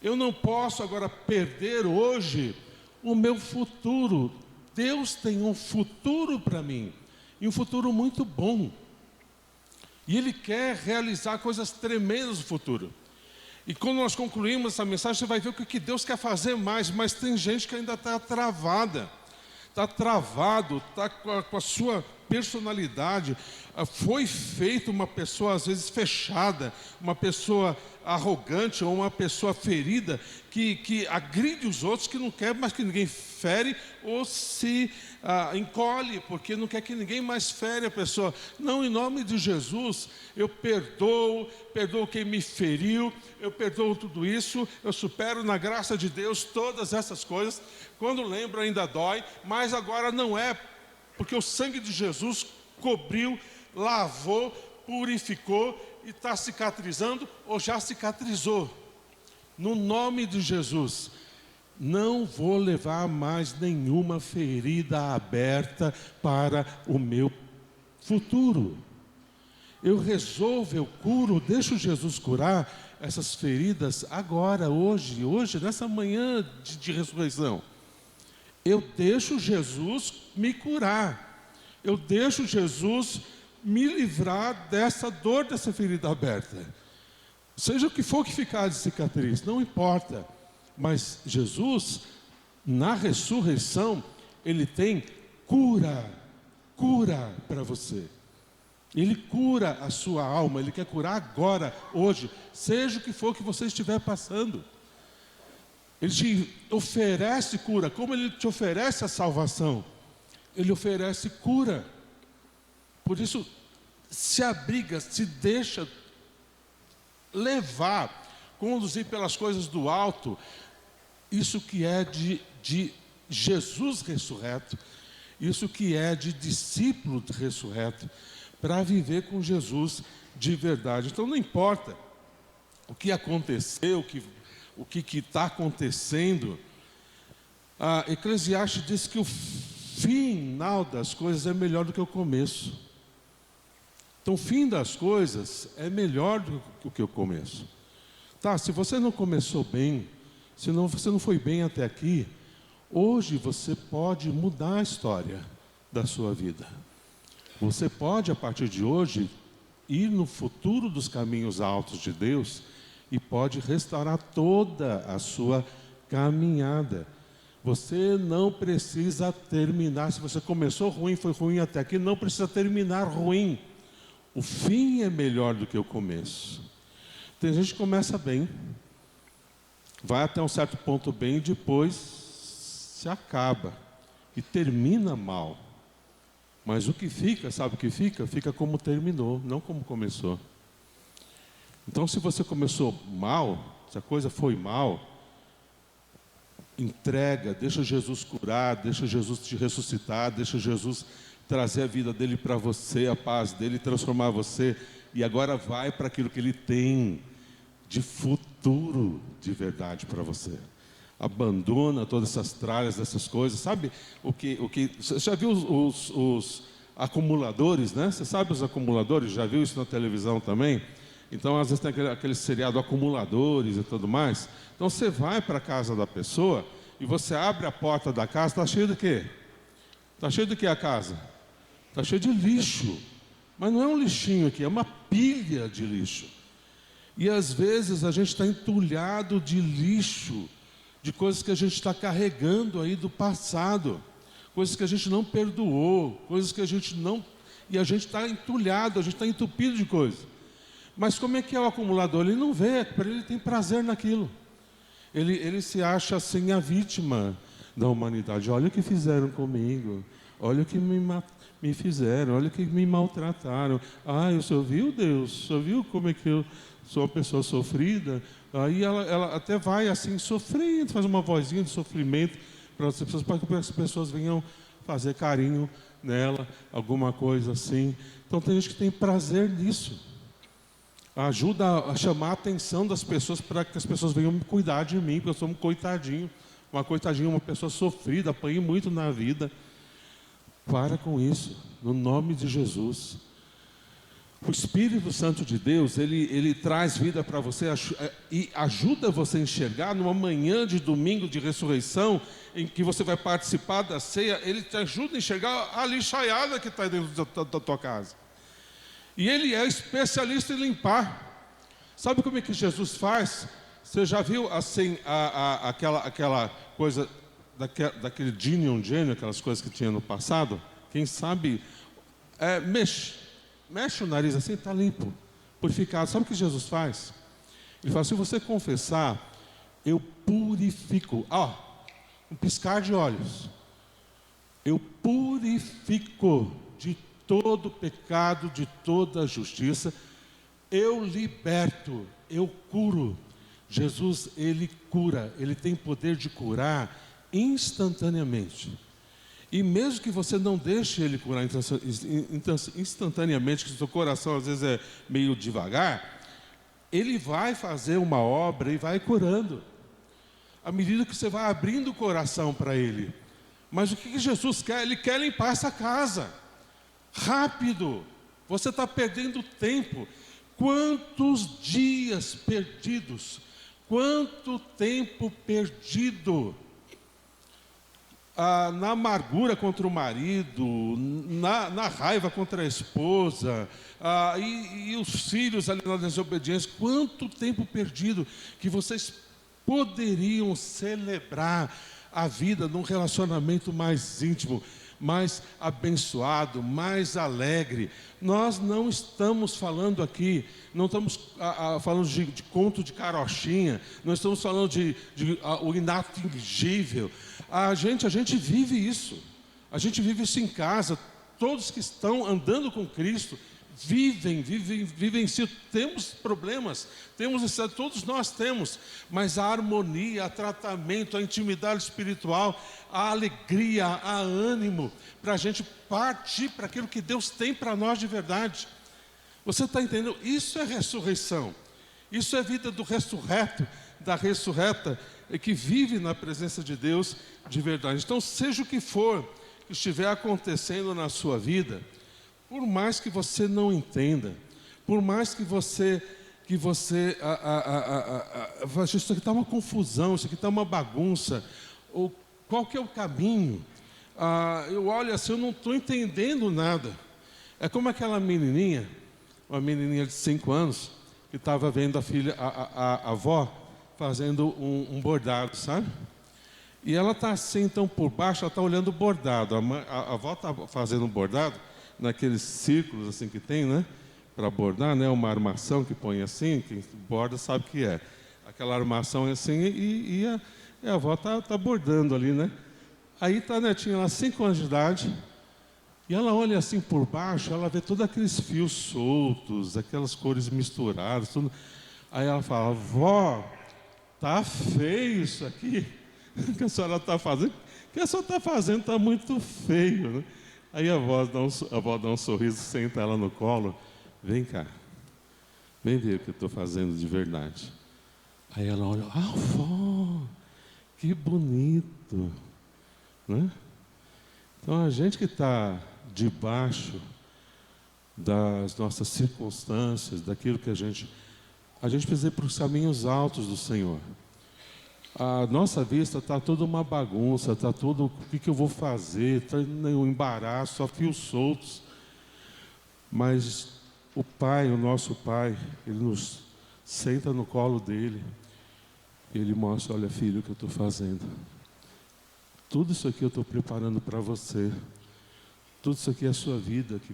Eu não posso agora perder hoje o meu futuro. Deus tem um futuro para mim, e um futuro muito bom. E Ele quer realizar coisas tremendas no futuro. E quando nós concluímos essa mensagem, você vai ver o que Deus quer fazer mais, mas tem gente que ainda está travada, está travado, está com a sua personalidade. Foi feito uma pessoa às vezes fechada, uma pessoa arrogante ou uma pessoa ferida, que agride os outros, que não quer mais que ninguém fere ou se encolhe, porque não quer que ninguém mais fere a pessoa. Não, em nome de Jesus, eu perdoo quem me feriu, eu perdoo tudo isso, eu supero na graça de Deus todas essas coisas. Quando lembro ainda dói, mas agora não é, porque o sangue de Jesus cobriu, lavou, purificou e está cicatrizando ou já cicatrizou. No nome de Jesus, não vou levar mais nenhuma ferida aberta para o meu futuro. Eu resolvo, eu curo, deixo Jesus curar essas feridas agora, hoje, nessa manhã de ressurreição. Eu deixo Jesus me curar. Eu deixo Jesus me livrar dessa dor, dessa ferida aberta. Seja o que for que ficar de cicatriz, não importa. Mas Jesus, na ressurreição, Ele tem cura para você. Ele cura a sua alma, Ele quer curar agora, hoje, seja o que for que você estiver passando. Ele te oferece cura, como Ele te oferece a salvação, Ele oferece cura. Por isso, se abriga, se deixa levar, conduzir pelas coisas do alto, isso que é de Jesus ressurreto, isso que é de discípulo ressurreto, para viver com Jesus de verdade. Então não importa o que aconteceu, o que está acontecendo. Eclesiastes diz que o final das coisas é melhor do que o começo. Então o fim das coisas é melhor do que o começo. Tá, se você não começou bem, se você não foi bem até aqui, hoje você pode mudar a história da sua vida. Você pode, a partir de hoje, ir no futuro dos caminhos altos de Deus e pode restaurar toda a sua caminhada. Você não precisa terminar, se você começou ruim, foi ruim até aqui, não precisa terminar ruim. O fim é melhor do que o começo. Tem gente que começa bem, vai até um certo ponto bem e depois se acaba e termina mal. Mas o que fica, sabe o que fica? Fica como terminou, não como começou. Então, se você começou mal, se a coisa foi mal, entrega, deixa Jesus curar, deixa Jesus te ressuscitar, deixa Jesus trazer a vida dele para você, a paz dele, transformar você, e agora vai para aquilo que ele tem de futuro de verdade para você. Abandona todas essas tralhas, essas coisas. Sabe você já viu os acumuladores, né? Você sabe os acumuladores? Já viu isso na televisão também? Então, às vezes tem aquele seriado Acumuladores e tudo mais. Então, você vai para a casa da pessoa e você abre a porta da casa, está cheio de quê? Está cheio de quê a casa? Está cheio de lixo. Mas não é um lixinho aqui, é uma pilha de lixo. E às vezes a gente está entulhado de lixo, de coisas que a gente está carregando aí do passado, coisas que a gente não perdoou, coisas que a gente não... E a gente está entulhado, a gente está entupido de coisas. Mas como é que é o acumulador? Ele não vê, para ele tem prazer naquilo. Ele se acha assim a vítima da humanidade. Olha o que fizeram comigo, olha o que me fizeram, olha o que me maltrataram. Ah, o senhor viu, Deus? O senhor viu como é que eu sou uma pessoa sofrida? Aí ela até vai assim sofrendo, faz uma vozinha de sofrimento para que as pessoas venham fazer carinho nela, alguma coisa assim. Então tem gente que tem prazer nisso. Ajuda a chamar a atenção das pessoas para que as pessoas venham cuidar de mim, porque eu sou um coitadinho, uma pessoa sofrida, apanhei muito na vida. Para com isso, no nome de Jesus. O Espírito Santo de Deus, ele traz vida para você e ajuda você a enxergar numa manhã de domingo de ressurreição, em que você vai participar da ceia, ele te ajuda a enxergar a lixaiada que está dentro da tua casa. E ele é especialista em limpar. Sabe como é que Jesus faz? Você já viu assim aquela coisa daquele gênio, aquelas coisas que tinha no passado? Quem sabe mexe o nariz assim, está limpo, purificado. Sabe o que Jesus faz? Ele fala: se você confessar, eu purifico. Um piscar de olhos. Eu purifico de todo pecado, de toda justiça. Eu liberto, eu curo. Jesus, ele cura, ele tem poder de curar instantaneamente. E mesmo que você não deixe ele curar instantaneamente, que o seu coração às vezes é meio devagar, ele vai fazer uma obra e vai curando, à medida que você vai abrindo o coração para ele. Mas o que Jesus quer? Ele quer limpar essa casa, rápido. Você está perdendo tempo. Quantos dias perdidos, quanto tempo perdido, na amargura contra o marido, na raiva contra a esposa, e os filhos ali na desobediência. Quanto tempo perdido que vocês poderiam celebrar a vida num relacionamento mais íntimo, mais abençoado, mais alegre. Nós não estamos falando aqui, não estamos falando de conto de carochinha, não estamos falando de o inatingível. A gente vive isso, a gente vive isso em casa. Todos que estão andando com Cristo vivenciam. Temos problemas, temos necessidade, todos nós temos, mas a harmonia, o tratamento, a intimidade espiritual, a alegria, a ânimo, para a gente partir para aquilo que Deus tem para nós de verdade. Você está entendendo? Isso é ressurreição, isso é vida do ressurreto, da ressurreta, que vive na presença de Deus de verdade. Então, seja o que for que estiver acontecendo na sua vida, por mais que você não entenda, por mais que você isso aqui está uma confusão, isso aqui está uma bagunça, ou qual que é o caminho? Eu olho assim, eu não estou entendendo nada. É como aquela menininha uma menininha de 5 anos, que estava vendo a avó fazendo um bordado, sabe? E ela está assim, então por baixo, ela está olhando o bordado. A avó está fazendo um bordado, naqueles círculos assim que tem, né? Para bordar, né? Uma armação que põe assim, quem borda sabe o que é. Aquela armação assim, e a avó está bordando ali, né? Aí está a netinha lá, 5 anos de idade, e ela olha assim por baixo, ela vê todos aqueles fios soltos, aquelas cores misturadas, tudo. Aí ela fala: vó, tá feio isso aqui que a senhora está fazendo. O que a senhora está fazendo está muito feio, né? Aí a avó dá um sorriso, senta ela no colo: vem cá, vem ver o que eu estou fazendo de verdade. Aí ela olha: ah, vó, que bonito, né? Então a gente que está debaixo das nossas circunstâncias, daquilo que a gente precisa ir para os caminhos altos do Senhor. A nossa vista está toda uma bagunça, está tudo, o que eu vou fazer, está um embaraço, só fios soltos. Mas o Pai, o nosso Pai, Ele nos senta no colo dEle, e Ele mostra: olha, filho, o que eu estou fazendo. Tudo isso aqui eu estou preparando para você. Tudo isso aqui é a sua vida, que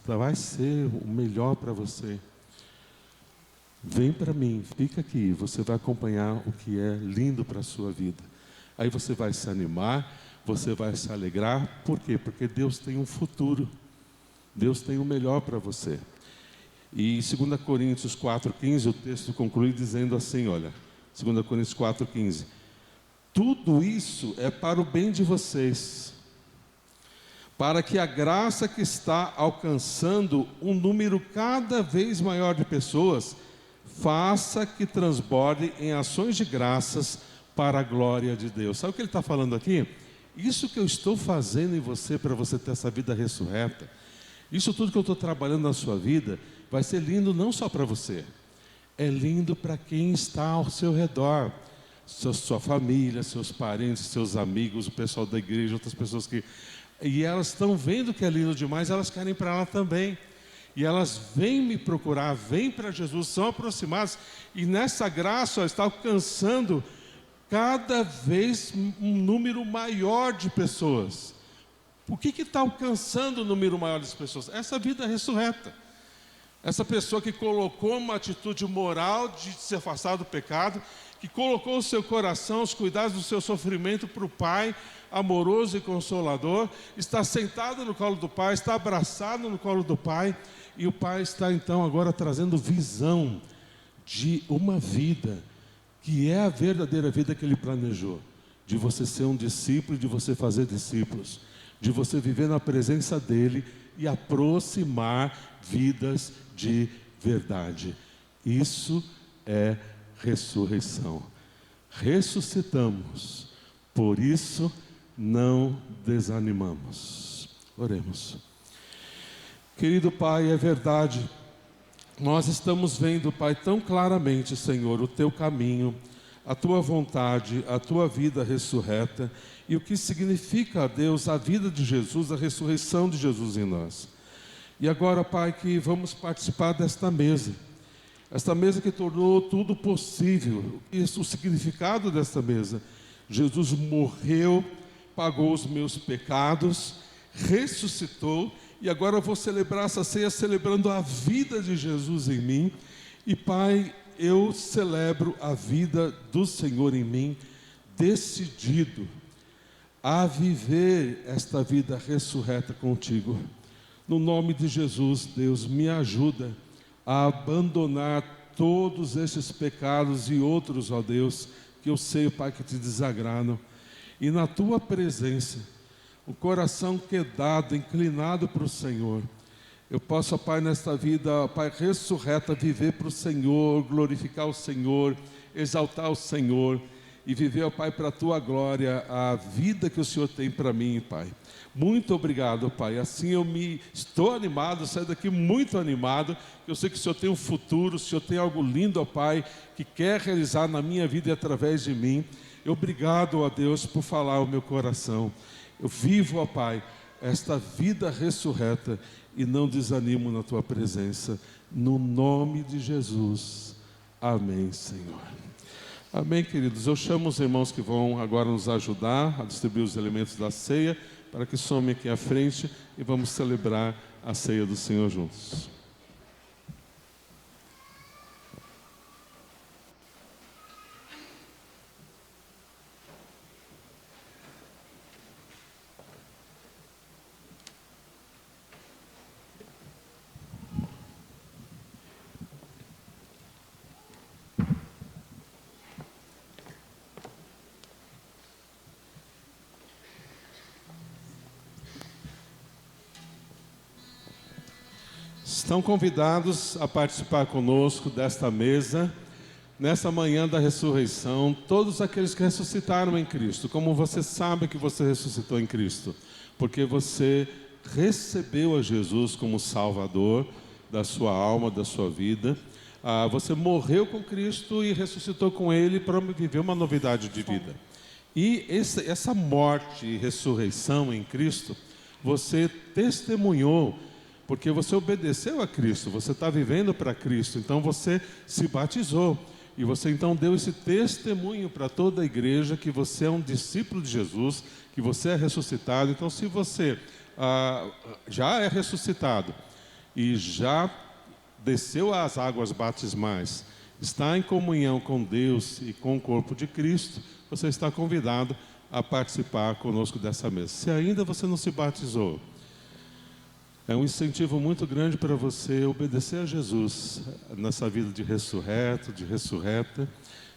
vai ser o melhor para você. Vem para mim, fica aqui, você vai acompanhar o que é lindo para a sua vida. Aí você vai se animar, você vai se alegrar. Por quê? Porque Deus tem um futuro. Deus tem o melhor para você. E 2 Coríntios 4,15, o texto conclui dizendo assim, olha, 2 Coríntios 4,15: tudo isso é para o bem de vocês, para que a graça que está alcançando um número cada vez maior de pessoas faça que transborde em ações de graças para a glória de Deus. Sabe o que ele está falando aqui? Isso que eu estou fazendo em você, para você ter essa vida ressurreta, isso tudo que eu estou trabalhando na sua vida, vai ser lindo não só para você, é lindo para quem está ao seu redor, sua família, seus parentes, seus amigos, o pessoal da igreja, outras pessoas que... E elas estão vendo que é lindo demais, elas querem ir para lá também. E elas vêm me procurar, vêm para Jesus, são aproximadas, e nessa graça está alcançando cada vez um número maior de pessoas. O que está alcançando o número maior de pessoas? Essa vida ressurreta. Essa pessoa que colocou uma atitude moral de se afastar do pecado, que colocou o seu coração, os cuidados do seu sofrimento para o Pai, amoroso e consolador, está sentado no colo do Pai, está abraçado no colo do Pai, e o Pai está então agora trazendo visão de uma vida, que é a verdadeira vida que Ele planejou, de você ser um discípulo, de você fazer discípulos, de você viver na presença dEle e aproximar vidas de verdade. Isso é ressurreição. Ressuscitamos, por isso não desanimamos. Oremos. Querido Pai, é verdade, nós estamos vendo, Pai, tão claramente, Senhor, o Teu caminho, a Tua vontade, a Tua vida ressurreta, e o que significa, Deus, a vida de Jesus, a ressurreição de Jesus em nós. E agora, Pai, que vamos participar desta mesa, esta mesa que tornou tudo possível. Isso, o significado desta mesa: Jesus morreu, pagou os meus pecados, ressuscitou, e agora eu vou celebrar essa ceia celebrando a vida de Jesus em mim. E Pai, eu celebro a vida do Senhor em mim, decidido a viver esta vida ressurreta contigo. No nome de Jesus, Deus, me ajuda a abandonar todos esses pecados e outros, ó Deus, que eu sei, Pai, que te desagradam. E na Tua presença, o coração quedado, inclinado para o Senhor, eu posso, Pai, nesta vida, Pai, ressurreta, viver para o Senhor, glorificar o Senhor, exaltar o Senhor, e viver, ó Pai, para a Tua glória, a vida que o Senhor tem para mim, Pai. Muito obrigado, Pai. Assim eu estou animado, saio daqui muito animado, eu sei que o Senhor tem um futuro, o Senhor tem algo lindo, ó Pai, que quer realizar na minha vida e através de mim. Obrigado, ó Deus, por falar o meu coração. Eu vivo, ó Pai, esta vida ressurreta, e não desanimo na tua presença. No nome de Jesus. Amém, Senhor. Amém, queridos. Eu chamo os irmãos que vão agora nos ajudar a distribuir os elementos da ceia, para que somem aqui à frente e vamos celebrar a ceia do Senhor juntos. Estão convidados a participar conosco desta mesa, nessa manhã da ressurreição, todos aqueles que ressuscitaram em Cristo. Como você sabe que você ressuscitou em Cristo? Porque você recebeu a Jesus como Salvador da sua alma, da sua vida. Você morreu com Cristo e ressuscitou com Ele para viver uma novidade de vida. E essa morte e ressurreição em Cristo, você testemunhou, porque você obedeceu a Cristo, você está vivendo para Cristo, então você se batizou. E você então deu esse testemunho para toda a igreja que você é um discípulo de Jesus, que você é ressuscitado. Então, se você já é ressuscitado e já desceu às águas batismais, está em comunhão com Deus e com o corpo de Cristo, você está convidado a participar conosco dessa mesa. Se ainda você não se batizou, é um incentivo muito grande para você obedecer a Jesus nessa vida de ressurreto, de ressurreta.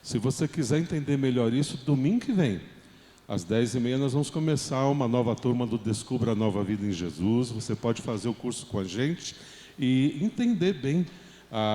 Se você quiser entender melhor isso, domingo que vem, às 10h30, nós vamos começar uma nova turma do Descubra a Nova Vida em Jesus. Você pode fazer o curso com a gente e entender bem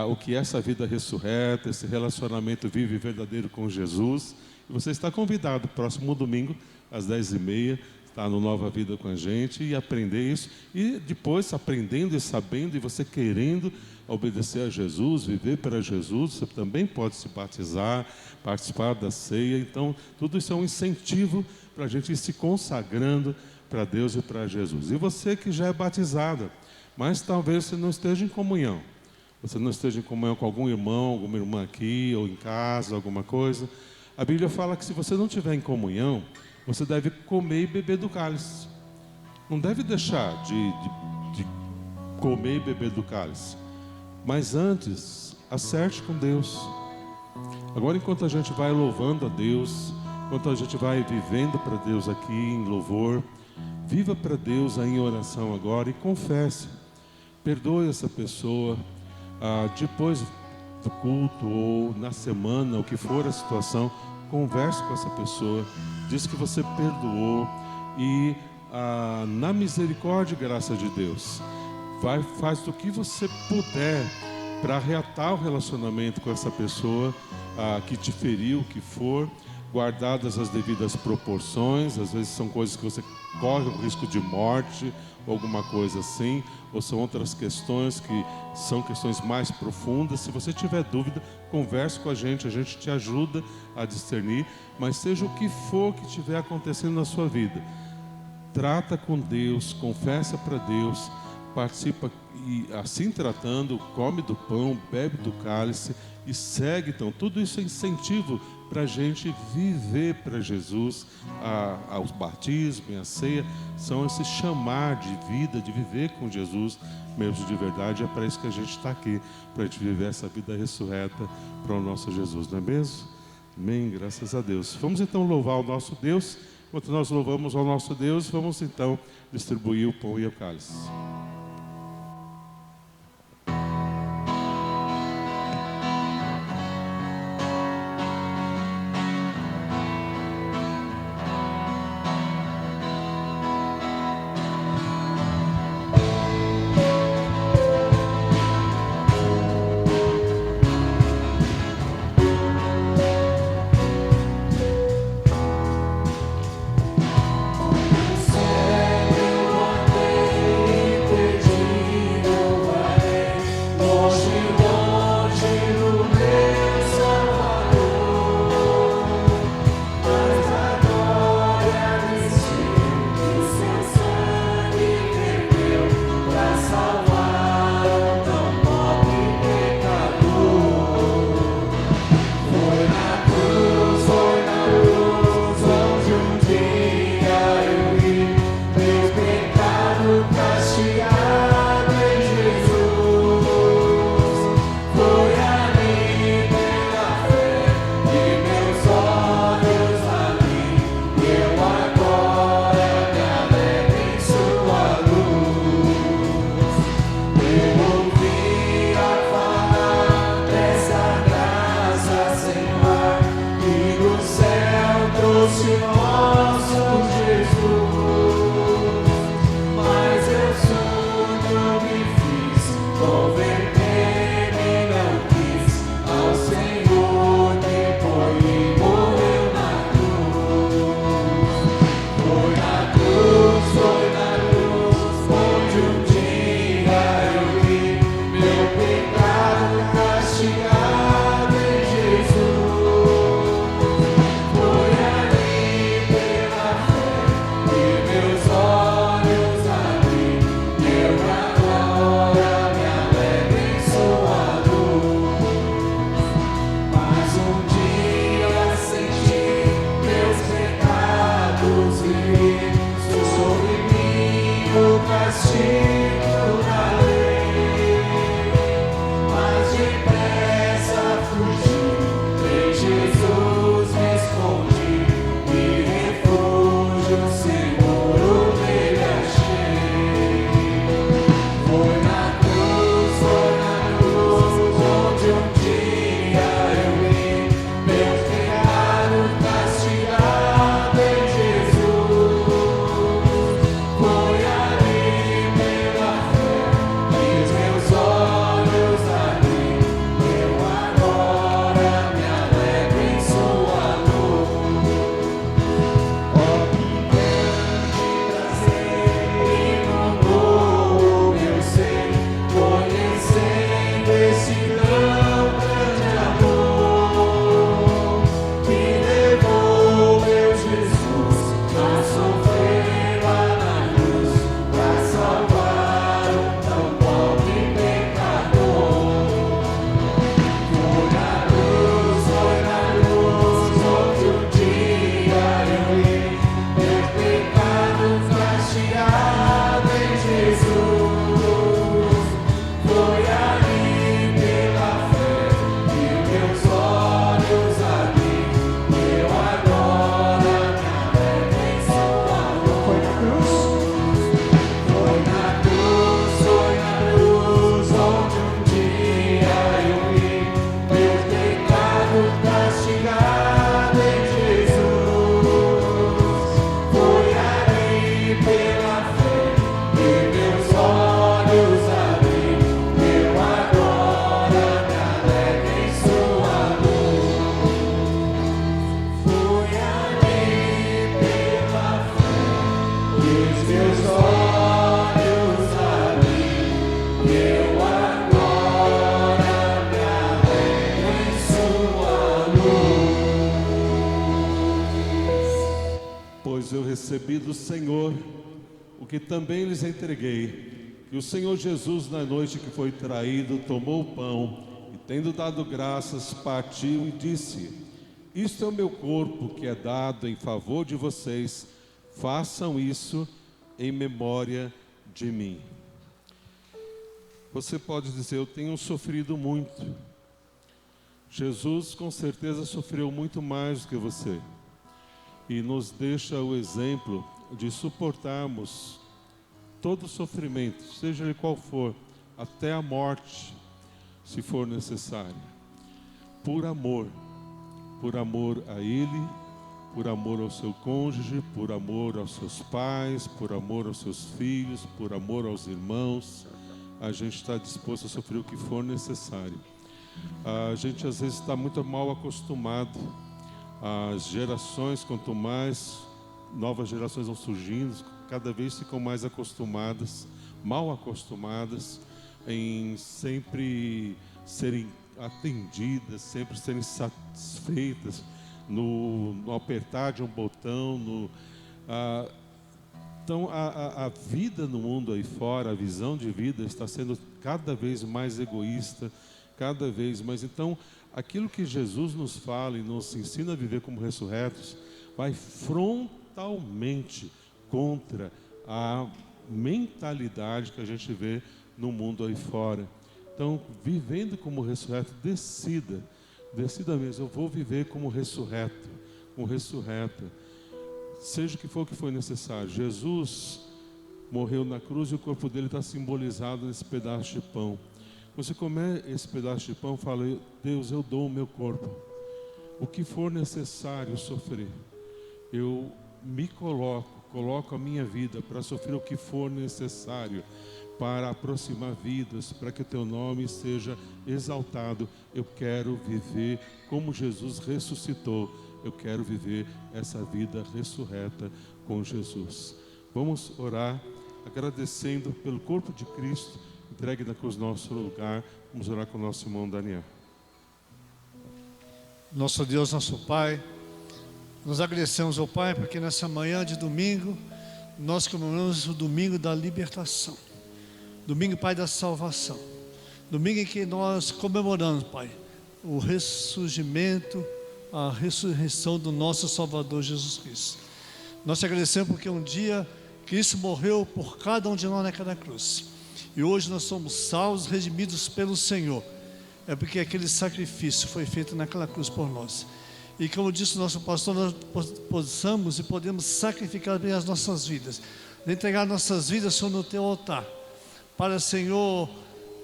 o que é essa vida ressurreta, esse relacionamento vivo e verdadeiro com Jesus. E você está convidado, próximo domingo, às 10h30, estar no Nova Vida com a gente e aprender isso. E depois, aprendendo e sabendo, e você querendo obedecer a Jesus, viver para Jesus, você também pode se batizar, participar da ceia. Então, tudo isso é um incentivo para a gente ir se consagrando para Deus e para Jesus. E você que já é batizada, mas talvez você não esteja em comunhão. Você não esteja em comunhão com algum irmão, alguma irmã aqui, ou em casa, alguma coisa. A Bíblia fala que se você não estiver em comunhão, você deve comer e beber do cálice. Não deve deixar de comer e beber do cálice. Mas antes, acerte com Deus. Agora, enquanto a gente vai louvando a Deus, enquanto a gente vai vivendo para Deus aqui em louvor, viva para Deus aí em oração agora e confesse. Perdoe essa pessoa. Depois do culto ou na semana, o que for a situação, converse com essa pessoa, diz que você perdoou e na misericórdia e graça de Deus, faz o que você puder para reatar o relacionamento com essa pessoa que te feriu, que for, guardadas as devidas proporções. Às vezes são coisas que você corre o risco de morte, ou alguma coisa assim, ou são outras questões que são questões mais profundas. Se você tiver dúvida, converse com a gente te ajuda a discernir. Mas seja o que for que estiver acontecendo na sua vida, trata com Deus, confessa para Deus, participa e assim tratando, come do pão, bebe do cálice e segue. Então, tudo isso é incentivo para a gente viver para Jesus. Os batismos e a ceia são esse chamar de vida, de viver com Jesus mesmo de verdade. É para isso que a gente está aqui, para a gente viver essa vida ressurreta para o nosso Jesus, não é mesmo? Amém, graças a Deus. Vamos então louvar o nosso Deus. Enquanto nós louvamos ao nosso Deus, vamos então distribuir o pão e o cálice. Sempre o amei. recebi do Senhor o que também lhes entreguei, que o Senhor Jesus, na noite que foi traído, tomou o pão e, tendo dado graças, partiu e disse: isto é o meu corpo que é dado em favor de vocês, façam isso em memória de mim. Você pode dizer: eu tenho sofrido muito. Jesus com certeza sofreu muito mais do que você, e nos deixa o exemplo de suportarmos todo sofrimento, seja ele qual for, até a morte, se for necessário, por amor a Ele, por amor ao seu cônjuge, por amor aos seus pais, por amor aos seus filhos, por amor aos irmãos. A gente está disposto a sofrer o que for necessário. A gente às vezes está muito mal acostumado. As gerações, quanto mais novas gerações vão surgindo, cada vez ficam mais acostumadas, mal acostumadas em sempre serem atendidas, sempre serem satisfeitas no apertar de um botão. Então a vida no mundo aí fora, a visão de vida está sendo cada vez mais egoísta, cada vez mais. Então aquilo que Jesus nos fala e nos ensina a viver como ressurretos vai frontalmente contra a mentalidade que a gente vê no mundo aí fora. Então, vivendo como ressurreto, decida mesmo: eu vou viver como ressurreto, como ressurreta, seja o que for necessário. Jesus morreu na cruz e o corpo dele está simbolizado nesse pedaço de pão. Você comer esse pedaço de pão, fala: Deus, eu dou o meu corpo, o que for necessário sofrer, eu me coloco coloco a minha vida para sofrer o que for necessário, para aproximar vidas, para que o teu nome seja exaltado. Eu quero viver como Jesus ressuscitou. Eu quero viver essa vida ressurreta com Jesus. Vamos orar agradecendo pelo corpo de Cristo entregue na cruz nosso lugar. Vamos orar com o nosso irmão Daniel. Nosso Deus, nosso Pai, nós agradecemos ao Pai porque nessa manhã de domingo nós comemoramos o domingo da libertação, domingo, Pai, da salvação, domingo em que nós comemoramos, Pai, o ressurgimento, a ressurreição do nosso Salvador Jesus Cristo. Nós te agradecemos porque um dia Cristo morreu por cada um de nós naquela cruz, e hoje nós somos salvos, redimidos pelo Senhor. É porque aquele sacrifício foi feito naquela cruz por nós. E como disse o nosso pastor, nós possamos e podemos sacrificar bem as nossas vidas, entregar nossas vidas sobre o teu altar, para, Senhor,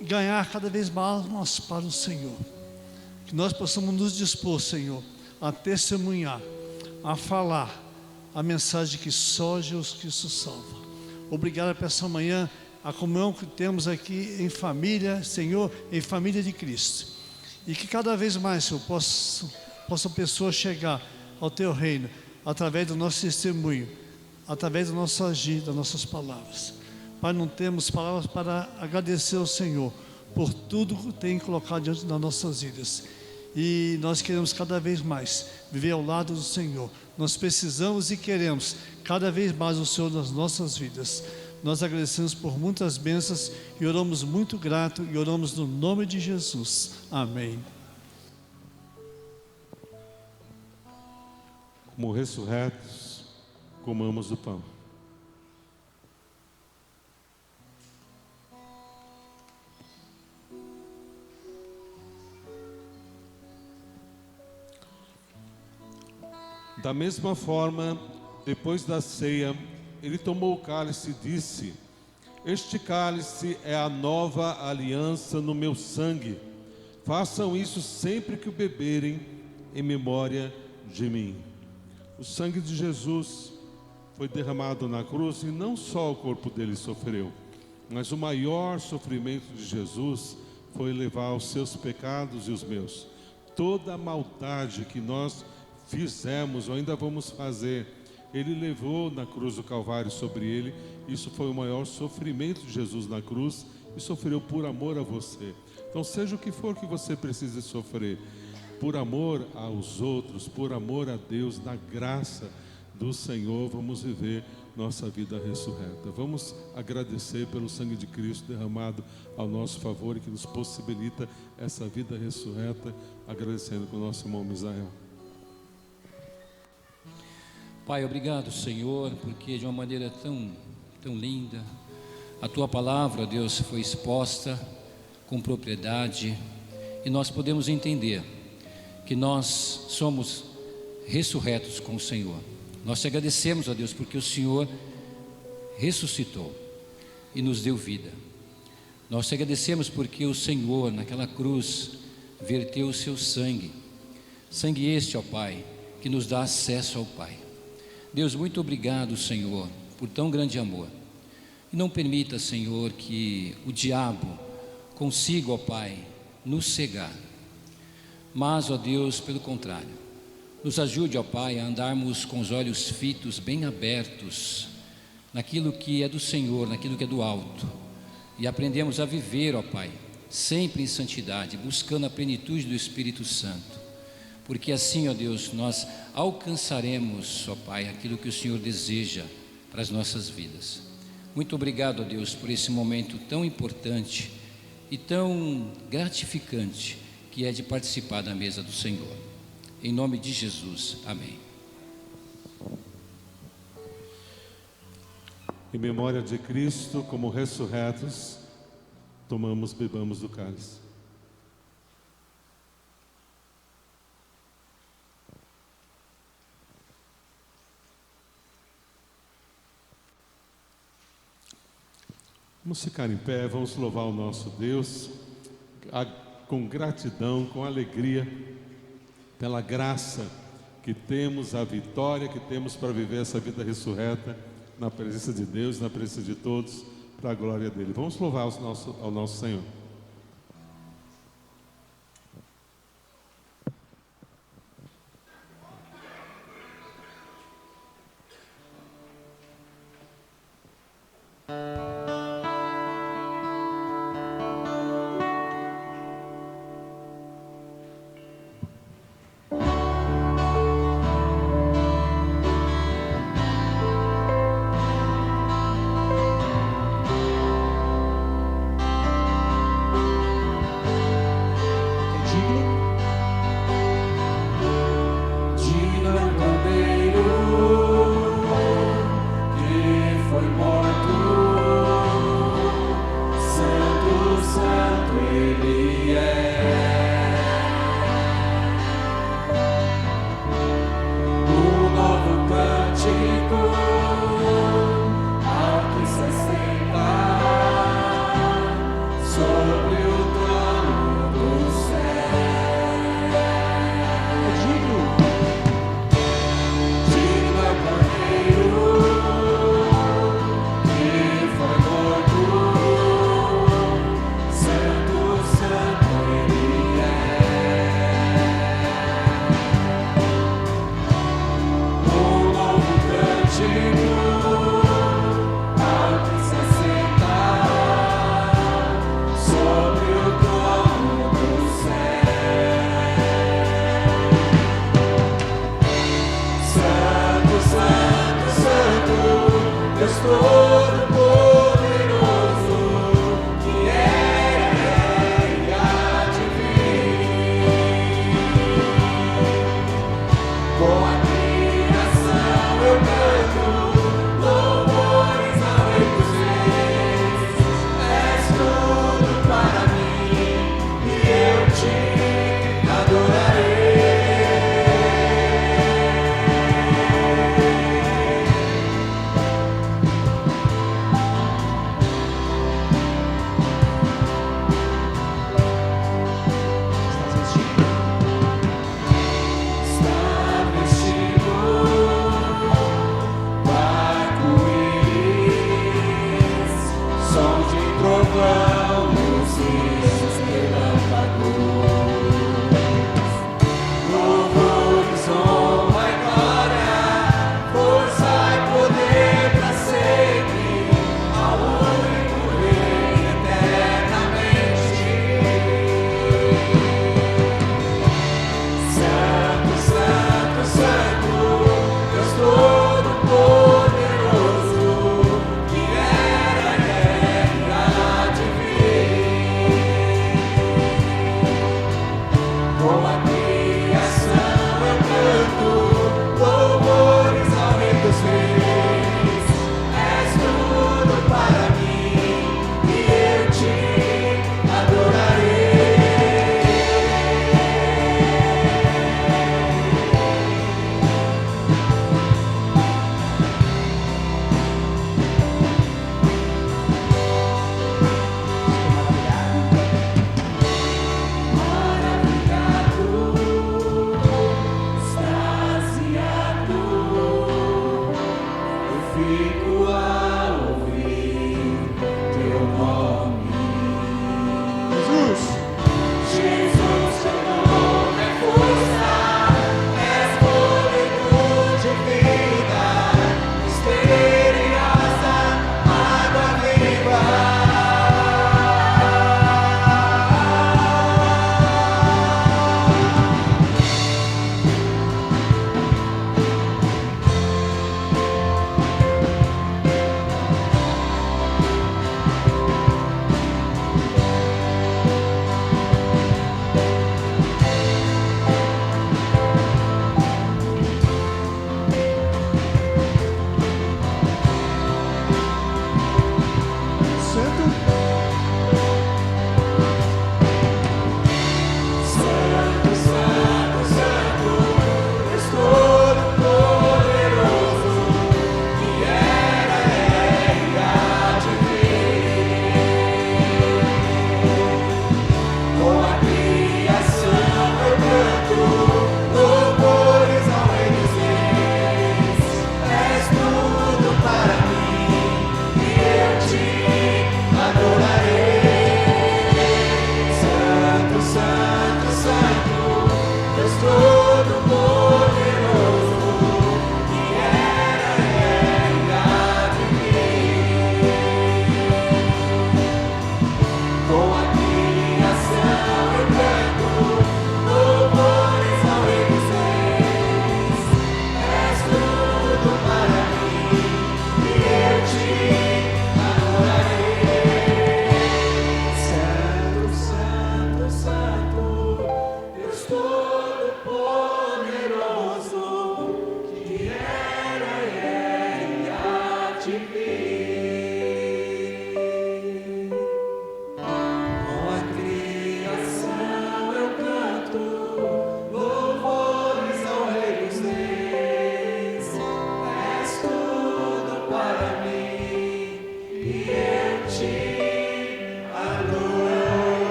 ganhar cada vez mais almas para o Senhor. Que nós possamos nos dispor, Senhor, a testemunhar, a falar a mensagem que só Jesus Cristo salva. Obrigado por essa manhã, a comunhão que temos aqui em família, Senhor, em família de Cristo. E que cada vez mais, Senhor, possam pessoas chegar ao Teu reino, através do nosso testemunho, através do nosso agir, das nossas palavras. Pai, não temos palavras para agradecer ao Senhor por tudo que tem colocado diante das nossas vidas. E nós queremos cada vez mais viver ao lado do Senhor. Nós precisamos e queremos cada vez mais o Senhor nas nossas vidas. Nós agradecemos por muitas bênçãos e oramos muito grato e oramos no nome de Jesus. Amém. Como ressurretos, comamos o pão. Da mesma forma, depois da ceia, ele tomou o cálice e disse: este cálice é a nova aliança no meu sangue. Façam isso sempre que o beberem, em memória de mim. O sangue de Jesus foi derramado na cruz, e não só o corpo dele sofreu, mas o maior sofrimento de Jesus foi levar os seus pecados e os meus. Toda a maldade que nós fizemos ou ainda vamos fazer, ele levou na cruz do Calvário sobre ele. Isso foi o maior sofrimento de Jesus na cruz, e sofreu por amor a você. Então, seja o que for que você precise sofrer, por amor aos outros, por amor a Deus, na graça do Senhor, vamos viver nossa vida ressurreta. Vamos agradecer pelo sangue de Cristo derramado ao nosso favor e que nos possibilita essa vida ressurreta, agradecendo com o nosso irmão Misael. Pai, obrigado, Senhor, porque de uma maneira tão linda, a Tua palavra, Deus, foi exposta com propriedade, e nós podemos entender que nós somos ressurretos com o Senhor. Nós te agradecemos, ó Deus, porque o Senhor ressuscitou e nos deu vida. Nós te agradecemos porque o Senhor, naquela cruz, verteu o seu sangue. Sangue este, ó Pai, que nos dá acesso ao Pai. Deus, muito obrigado, Senhor, por tão grande amor. E não permita, Senhor, que o diabo consiga, ó Pai, nos cegar. Mas, ó Deus, pelo contrário, nos ajude, ó Pai, a andarmos com os olhos fitos, bem abertos, naquilo que é do Senhor, naquilo que é do alto. E aprendemos a viver, ó Pai, sempre em santidade, buscando a plenitude do Espírito Santo. Porque assim, ó Deus, nós alcançaremos, ó Pai, aquilo que o Senhor deseja para as nossas vidas. Muito obrigado, ó Deus, por esse momento tão importante e tão gratificante que é de participar da mesa do Senhor. Em nome de Jesus, amém. Em memória de Cristo, como ressurretos, tomamos, bebamos do cálice. Vamos ficar em pé, vamos louvar o nosso Deus com gratidão, com alegria, pela graça que temos, a vitória que temos para viver essa vida ressurreta na presença de Deus, na presença de todos, para a glória dele. Vamos louvar ao nosso Senhor.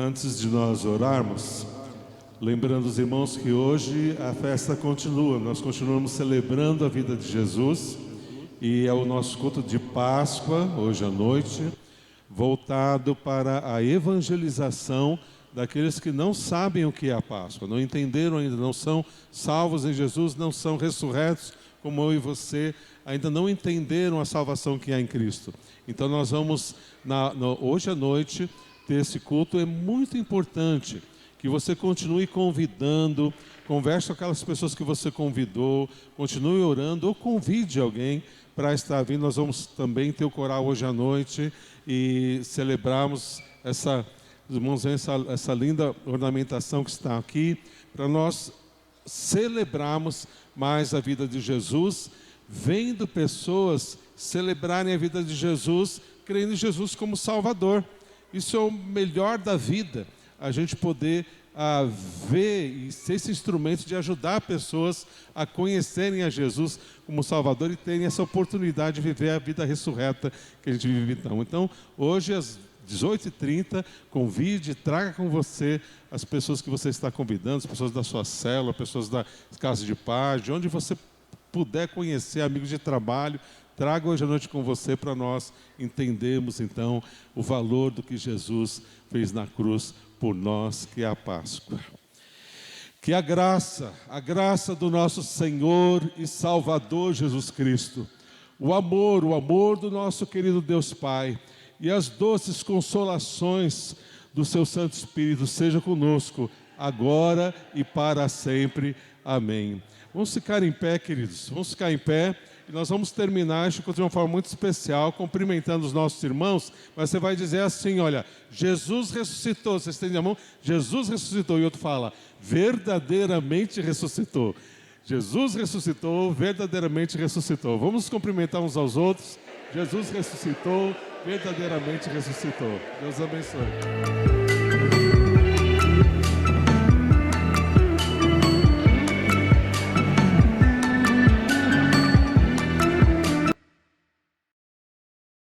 Antes de nós orarmos, lembrando os irmãos que hoje a festa continua, nós continuamos celebrando a vida de Jesus e é o nosso culto de Páscoa, hoje à noite, voltado para a evangelização daqueles que não sabem o que é a Páscoa, não entenderam ainda, não são salvos em Jesus, não são ressurretos como eu e você, ainda não entenderam a salvação que há em Cristo. Então nós vamos, hoje à noite, ter esse culto. É muito importante que você continue convidando, converse com aquelas pessoas que você convidou, continue orando ou convide alguém para estar vindo. Nós vamos também ter o coral hoje à noite e celebrarmos essa linda ornamentação que está aqui, para nós celebrarmos mais a vida de Jesus, vendo pessoas celebrarem a vida de Jesus, crendo em Jesus como Salvador. Isso é o melhor da vida, a gente poder ver e ser esse instrumento de ajudar pessoas a conhecerem a Jesus como Salvador e terem essa oportunidade de viver a vida ressurreta que a gente vive então. Então, hoje às 18h30, convide, traga com você as pessoas que você está convidando, as pessoas da sua célula, pessoas da casa de paz, de onde você puder conhecer, amigos de trabalho, traga hoje à noite com você para nós entendermos então o valor do que Jesus fez na cruz por nós, que é a Páscoa. Que a graça do nosso Senhor e Salvador Jesus Cristo, o amor do nosso querido Deus Pai e as doces consolações do seu Santo Espírito seja conosco, agora e para sempre. Amém. Vamos ficar em pé, queridos, vamos ficar em pé. E nós vamos terminar de uma forma muito especial, cumprimentando os nossos irmãos, mas você vai dizer assim, olha, Jesus ressuscitou, você estende a mão, Jesus ressuscitou, e outro fala, verdadeiramente ressuscitou. Jesus ressuscitou, verdadeiramente ressuscitou. Vamos cumprimentar uns aos outros. Jesus ressuscitou, verdadeiramente ressuscitou. Deus abençoe.